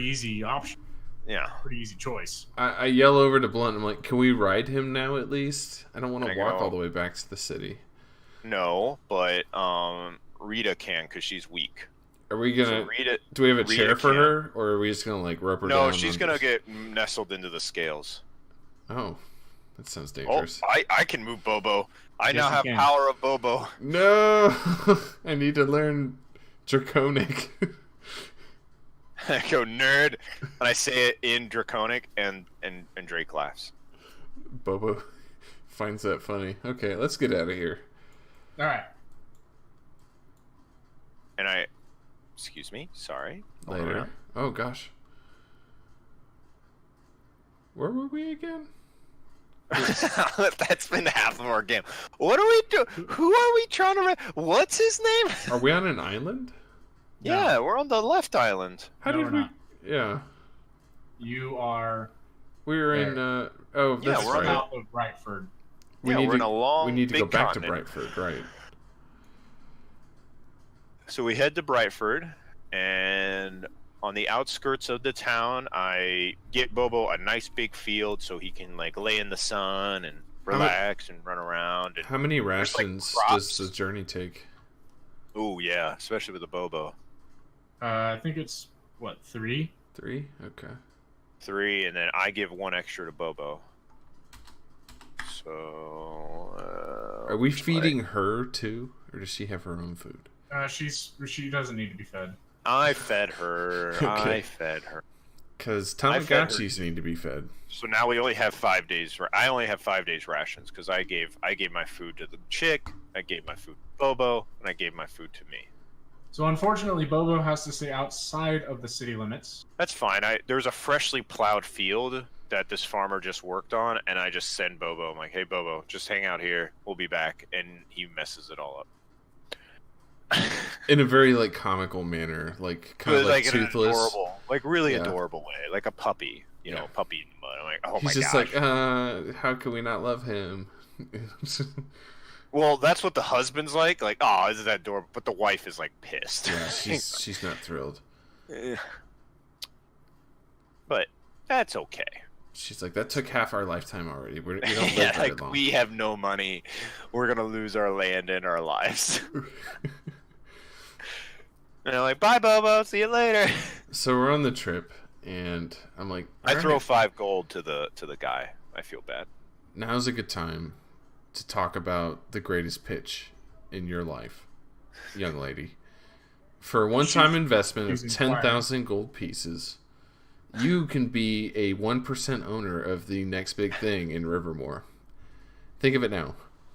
easy option. Yeah. Pretty easy choice. I yell over to Blunt. I'm like, can we ride him now at least? I don't want to walk all the way back to the city. No, but Rita can because she's weak. Are we gonna? So Rita, do we have a Rita chair for can. her, or are we just gonna like rub her down? No, she's gonna get nestled into the scales. Oh, that sounds Oh, dangerous. I can move Bobo. I Yes, now you have can. power of Bobo. No, I need to learn Draconic. I go nerd, and I say it in Draconic, and Drake laughs. Bobo finds that funny. Okay, let's get out of here. All right. And I, excuse me, sorry. Hold Later. on. Oh gosh. Where were we again? That's been half of our game. What are we doing? Who are we trying to? What's his name? Are we on an island? Yeah, we're on the left island. How No, did we're we? not. Yeah, You are we were in. Oh, Yeah, that's we're on right. south of Brightford. Yeah, need we're in to, a long, We need to go big back continent. to Brightford, right? So we head to Brightford, and on the outskirts of the town, I get Bobo a nice big field so he can like lay in the sun and relax and run around. And How many like, rations crops. does the journey take? oh yeah, especially with the Bobo. I think it's what 3. 3. Okay. 3, and then I give 1 extra to Bobo. So. Are we feeding her too, or does she have her own food? She doesn't need to be fed. I fed her. Okay. I fed her. Because I fed her. Tamagotchis need to be fed. So now we only have 5 days. I only have 5 days rations because I gave my food to the chick, I gave my food to Bobo, and I gave my food to me. So unfortunately, Bobo has to stay outside of the city limits. That's fine. There's a freshly plowed field that this farmer just worked on, and I just send Bobo. I'm like, hey Bobo, just hang out here. We'll be back, and he messes it all up. In a very like comical manner, like kind of like in an toothless. adorable, like really Yeah. adorable way, like a puppy. You know, puppy in the mud. I'm like, oh He's my just gosh. like, how can we not love him? Well, that's what the husband's like. Like, oh, isn't that adorable? But the wife is like pissed. Yeah, she's not thrilled. But that's okay. She's like, that took half our lifetime already. We don't live Yeah, very like long. we have no money. We're gonna lose our land and our lives. And they're like, bye, Bobo. See you later. So we're on the trip, and I'm like, I all throw right, 5 gold to the guy. I feel bad. now's a good time to talk about the greatest pitch in your life, young lady. For a one-time investment of she's inquiring. 10,000 gold pieces, you can be a 1% owner of the next big thing in Rivermore. Think of it now.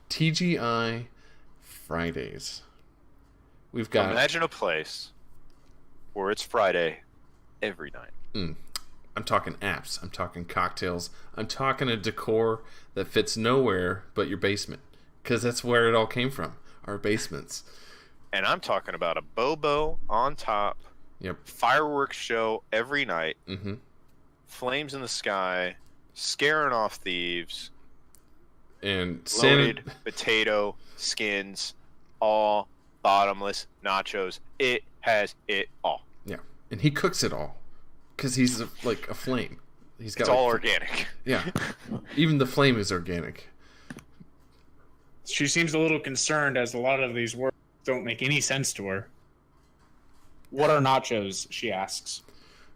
TGI Fridays. We've got... Imagine a place where it's Friday every night. I'm talking apps. I'm talking cocktails. I'm talking a decor that fits nowhere but your basement. Because that's where it all came from. Our basements. And I'm talking about a Bobo on top, Yep. fireworks show every night, Mm-hmm. flames in the sky, scaring off thieves, And loaded potato skins, all bottomless nachos. It has it all. Yeah. And he cooks it all. Because he's like a flame. He's got It's like, all organic. Yeah. Even the flame is organic. She seems a little concerned as a lot of these words don't make any sense to her. What are nachos? She asks.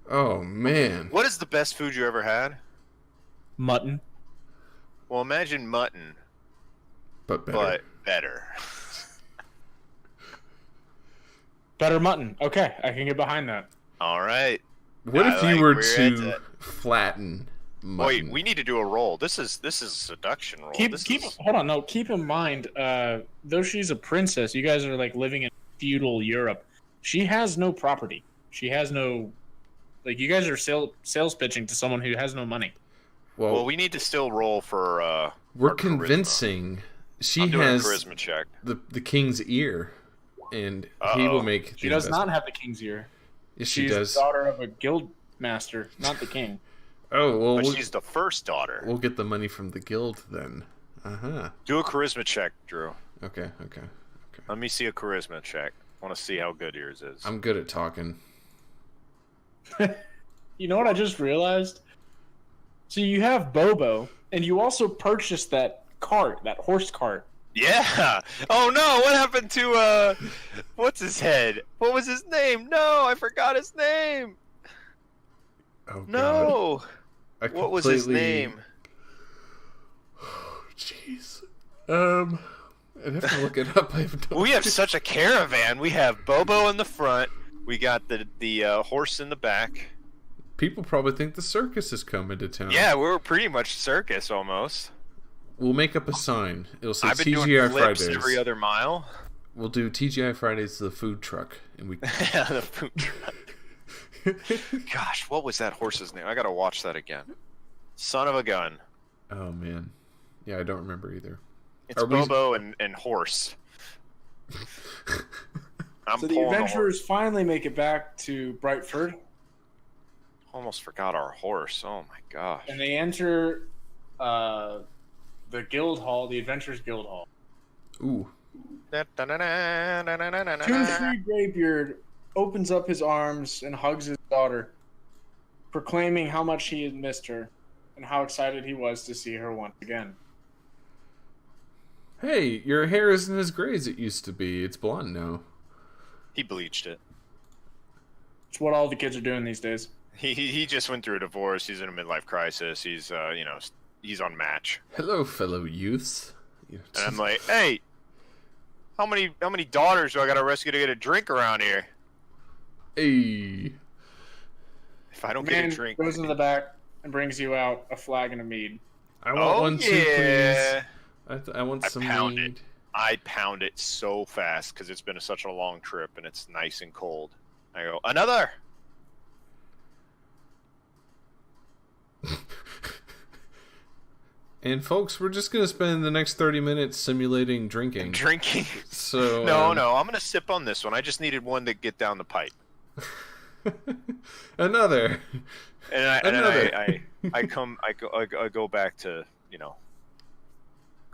Oh, man. What is the best food you ever had? Mutton. Well, imagine mutton, But better. but better. Better mutton. Okay, I can get behind that. All right. What I if you like were where to it's at. flatten mutton? Wait, we need to do a roll. This is a seduction roll. Keep in mind, though she's a princess, you guys are like living in feudal Europe. She has no property. She has no, like, you guys are sales pitching to someone who has no money. Well, we need to still roll for. we're our charisma. convincing she I'm doing has a charisma check. the king's ear, and he will make. She the does investment. not have the king's ear. Yes, she She's does. the daughter of a guild master, not the king. Oh well, But we'll, she's the first daughter. we'll get the money from the guild then. Do a charisma check, Drew. Okay. Let me see a charisma check. I want to see how good yours is. I'm good at talking. You know what I just realized? So you have Bobo, and you also purchased that cart, that horse cart, Yeah. Oh no, what happened to what's his head? What was his name? No, I forgot his name. Oh God. No. I What was his name? Jeez. I'd have to look it up. I have no We have idea. such a caravan. We have Bobo in the front. We got the horse in the back. People probably think the circus is coming to town. Yeah, we're pretty much circus almost. We'll make up a sign. It'll say I've been TGI doing flips Fridays. every other mile. We'll do TGI Fridays to the food truck, and we. Yeah, the food truck. Gosh, what was that horse's name? I gotta watch that again. Son of a gun. Oh man, yeah, I don't remember either. It's Are we- Bobo and horse. I'm So the pulling adventurers finally make it back to Brightford, Almost forgot our horse. Oh my gosh. and they enter the guild hall, the Adventurers Guild Hall. Ooh, Toon-free Greybeard opens up his arms and hugs his daughter, proclaiming how much he had missed her and how excited he was to see her once again. hey, your hair isn't as gray as it used to be. It's blonde now. He bleached it. It's what all the kids are doing these days. He just went through a divorce. He's in a midlife crisis. He's he's on Match. Hello, fellow youths. And I'm like, hey, how many daughters do I gotta rescue to get a drink around here? hey. If I don't The get man a drink, goes in the back and brings you out a flagon of mead. I want one too, yeah. please. I want I some pound mead. I pound it so fast because it's been such a long trip and it's nice and cold. I go, another. And folks, we're just gonna spend the next 30 minutes simulating drinking. Drinking. So No, I'm gonna sip on this one. I just needed one to get down the pipe. Another. And Another. I go back to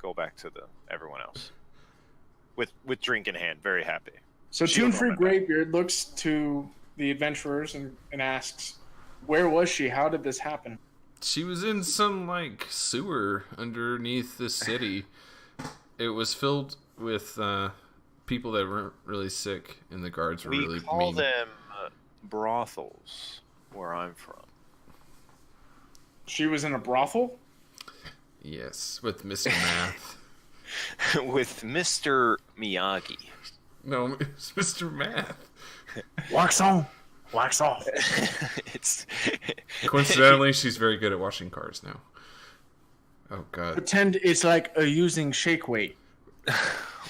the everyone else with drink in hand, very happy. So Shield Toon-free on my back. Greybeard looks to the adventurers and asks, "Where was she? How did this happen?" She was in some like sewer underneath this city. It was filled with people that weren't really sick, and the guards were We really call mean. them brothels where I'm from. She was in a brothel? Yes, with Mr. Math. With Mr. Miyagi. No, it's Mr. Math. Wax on, wax off. It's Coincidentally, she's very good at washing cars now. Oh God, Pretend it's like using shake weight.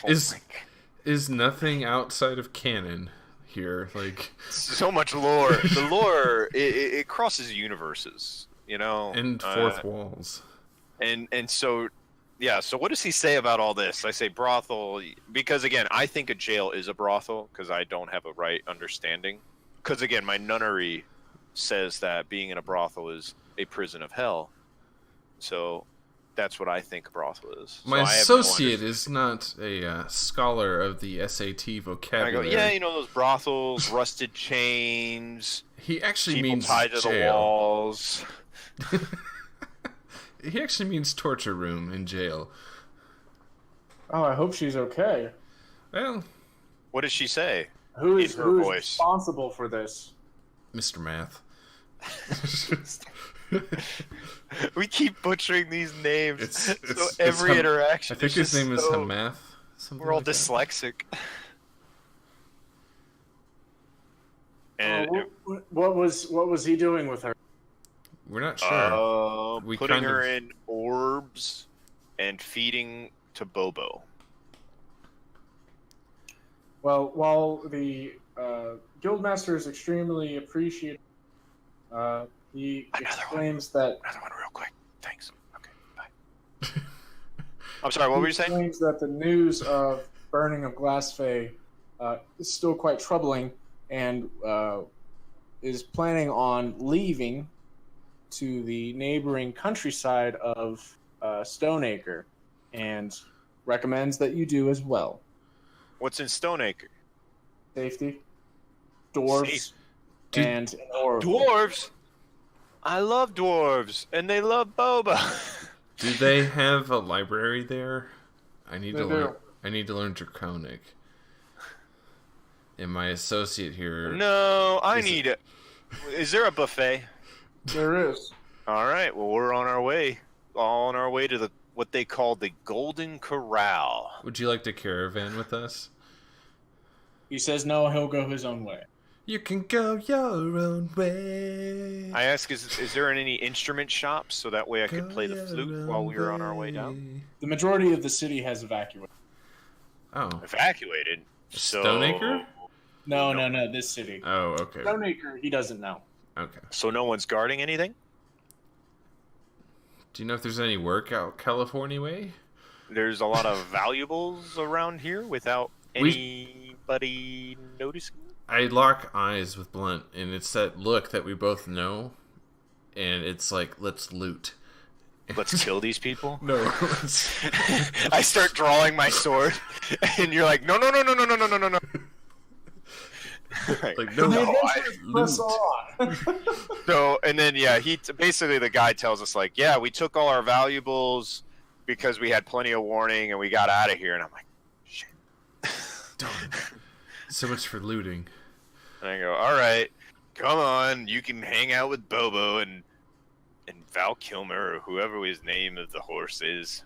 is nothing outside of canon here? Like, so much lore. The lore it crosses universes, and fourth walls. And so yeah, so what does he say about all this? I say brothel because again, I think a jail is a brothel because I don't have a right understanding. Because again, my nunnery says that being in a brothel is a prison of hell. So that's what I think a brothel is. So My I have no associate understanding. is not a scholar of the SAT I go, vocabulary. yeah, those brothels, rusted chains, He actually people means tied to the jail. walls. He actually means torture room in jail. Oh, I hope she's okay. Well, What does she say? Who is In her who is voice. responsible for this? Mr. Math. We keep butchering these names. It's every Ham- interaction. I think is his just name is so- Hamath. Something We're all like that. dyslexic. And What was he doing with her? We're not sure. We putting kind her of- in orbs and feeding to Bobo. Well, while the guildmaster is extremely appreciative, he Another exclaims that Another one, real quick. Thanks. Okay, bye. I'm sorry. What were you saying? Claims that the news of burning of Glassfey is still quite troubling, and is planning on leaving to the neighboring countryside of Stoneacre, and recommends that you do as well. What's in Stoneacre? Safety, dwarves, Safe. Dude, and an oracle. Dwarves. I love dwarves, and they love Boba. Do they have a library there? I need They to do. learn. I need to learn Draconic. And my associate here. No, I Is it- need it. Is there a buffet? There is. All right. Well, we're on our way. All on our way to what they call the Golden Corral. Would you like to caravan with us? He says no, he'll go his own way. You can go your own way. I ask, is there any instrument shops so that way I could play the flute while we were on our way down? The majority of the city has evacuated. Oh, Evacuated. So, Stoneacre? No, this city. Oh, okay. Stoneacre, he doesn't know. Okay. So no one's guarding anything? Do you know if there's any work out California way? There's a lot of valuables around here without anybody noticing? I lock eyes with Blunt, and it's that look that we both know, and it's like, let's loot. Let's kill these people? No. I start drawing my sword, and you're like, no. Like, no, The no, adventurers press on. So, and then, yeah, basically the guy tells us, like, yeah, we took all our valuables because we had plenty of warning, and we got out of here. And I'm like, shit. Darn. So much for looting. And I go, all right, come on, you can hang out with Bobo and Val Kilmer or whoever his name of the horse is.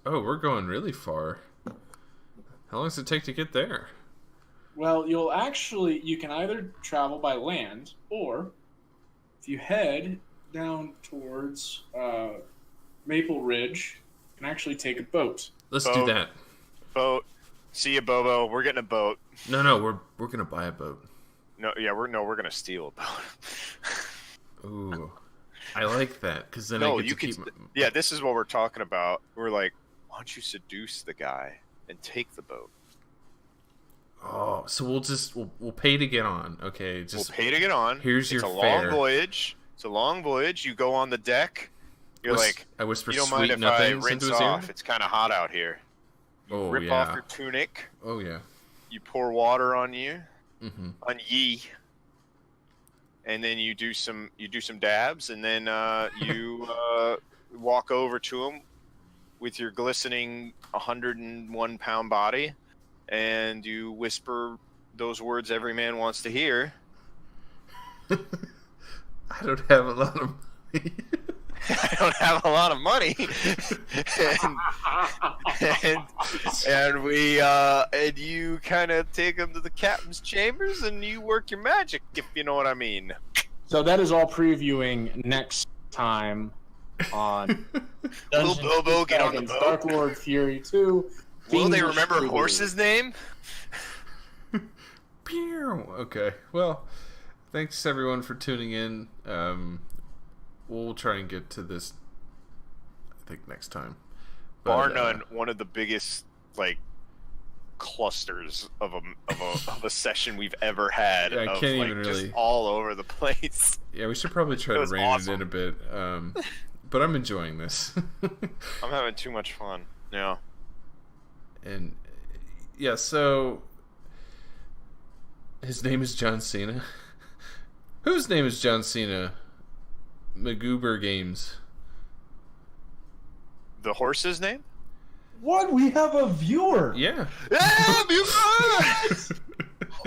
Oh, we're going really far. How long does it take to get there? Well, you can either travel by land, or if you head down towards Maple Ridge, you can actually take a boat. Let's Boat. do that. Boat. See ya, Bobo. We're getting a boat. No, we're gonna buy a boat. No, yeah, we're gonna steal a boat. Ooh, I like that because then No, I get you to can. keep. Yeah, this is what we're talking about. We're like, why don't you seduce the guy and take the boat? Oh, so we'll pay to get on. Okay, just We'll pay to get on. here's your It's a fare. long voyage. It's a long voyage. You go on the deck. You're like, I whisper you don't sweet mind if I nothings rinse into his ear. off? It's kind of hot out here. You Oh rip yeah. off your tunic. Oh yeah. You pour water on you, Mm-hmm. on ye, and then you do some dabs, and then you walk over to him with your glistening 101-pound body, and you whisper those words every man wants to hear. I don't have a lot of money. I don't have a lot of money, and you kind of take them to the captain's chambers, and you work your magic, if you know what I mean. So that is all previewing next time on Will Bobo get on the Dragons, boat? Dark Lord Fury 2. Will they Fiendish remember Preview. horse's name? Pew! Okay, well, thanks everyone for tuning in. We'll try and get to this, I think, next time. Bar But, none, one of the biggest clusters of a session we've ever had. Yeah, I of, can't like, even just really- all over the place. Yeah, we should probably try It to was rein awesome. it in a bit. But I'm enjoying this. I'm having too much fun. Yeah. And yeah, so his name is John Cena. Whose name is John Cena? Magoober Games. The horse's name? What? We have a viewer. Yeah. Yeah, Buford!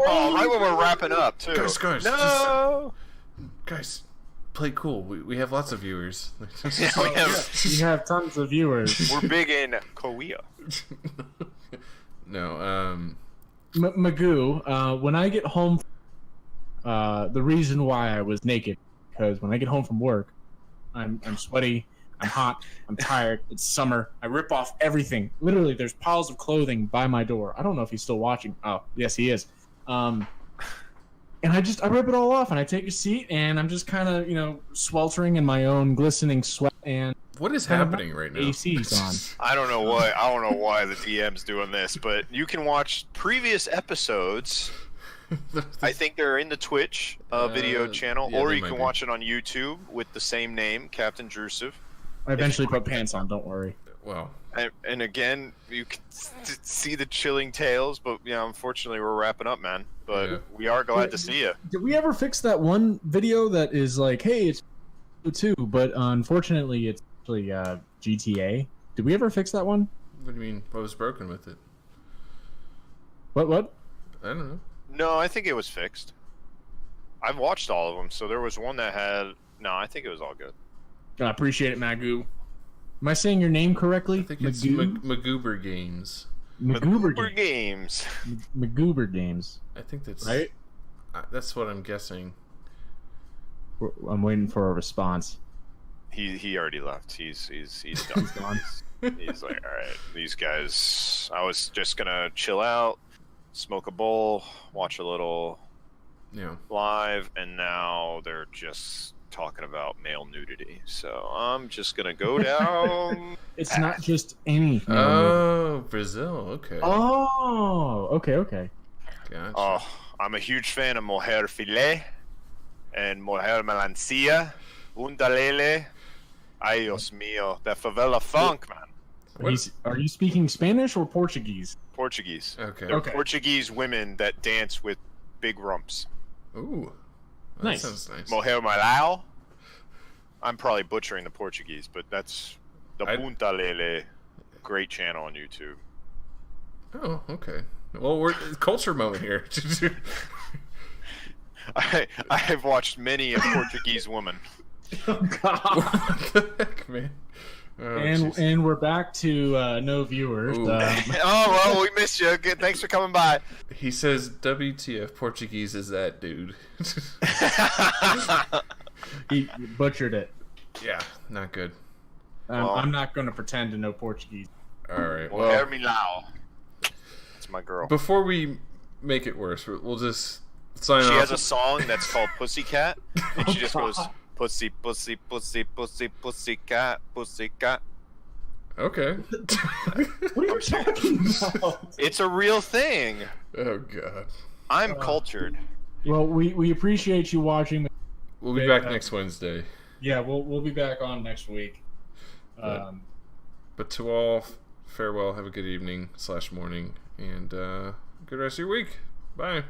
Oh, right when we're wrapping up too. Guys, no. Guys, play cool. We have lots of viewers. Yeah, We have tons of viewers. we're big in Korea. No, Magoo, when I get home, the reason why I was naked, because when I get home from work, I'm sweaty, I'm hot, I'm tired, it's summer, I rip off everything. Literally, there's piles of clothing by my door. I don't know if he's still watching. Oh, yes, he is. And I rip it all off, and I take a seat, and I'm just kind of, sweltering in my own glistening sweat, and what is happening right now? AC's on. I don't know why the DM's doing this, but you can watch previous episodes. I think they're in the Twitch video channel, yeah, or they you might can be. watch it on YouTube with the same name, Captain Drusiv. I eventually put pants on, don't worry. Well, And again, you can see the chilling tales, but unfortunately, we're wrapping up, man. But Yeah. we are glad to see you. Did we ever fix that one video that is like, hey, it's 2, but unfortunately it's actually GTA? Did we ever fix that one? What do you mean? What was broken with it? What? I don't know. No, I think it was fixed. I've watched all of them, so there was one that had. No, I think it was all good. I appreciate it, Magoo. Am I saying your name correctly? I think it's Magoober Games. Magoober Games. Magoober Games. I think that's right. That's what I'm guessing. I'm waiting for a response. He already left. He's done. He's gone. He's like, all right, these guys. I was just gonna chill out, smoke a bowl, watch a little live, and now they're just talking about male nudity. So I'm just gonna go down. It's not just any. Oh, Brazil. Okay. Oh, okay. Gotcha. Oh, I'm a huge fan of Moher Filet and Moher Melancia, Undalele. Ay, Dios mío, that favela funk, man. Are you speaking Spanish or Portuguese? Portuguese. Okay. They're Portuguese women that dance with big rumps. Ooh. That Nice. sounds nice. Moher Malao. I'm probably butchering the Portuguese, but that's the Punta Lele. Great channel on YouTube. Oh, okay. Well, we're culture moment here. I have watched many a Portuguese woman. Oh God. What the heck, man? Oh, and we're back to no viewers. Oh well, we missed you. Good, thanks for coming by. He says, "WTF Portuguese is that dude?" He butchered it. Yeah, not good. I'm not going to pretend to know Portuguese. All right. Well, Well, that's my girl. before we make it worse, we'll just sign off. She has a song that's called Pussycat, and she just goes, "Pussy, pussy, pussy, pussy, pussycat, pussycat." Okay. What are you talking about? It's a real thing. Oh God. I'm cultured. Well, we appreciate you watching. We'll be back next Wednesday. Yeah, we'll be back on next week. But to all, farewell. Have a good evening / morning, and good rest of your week. Bye.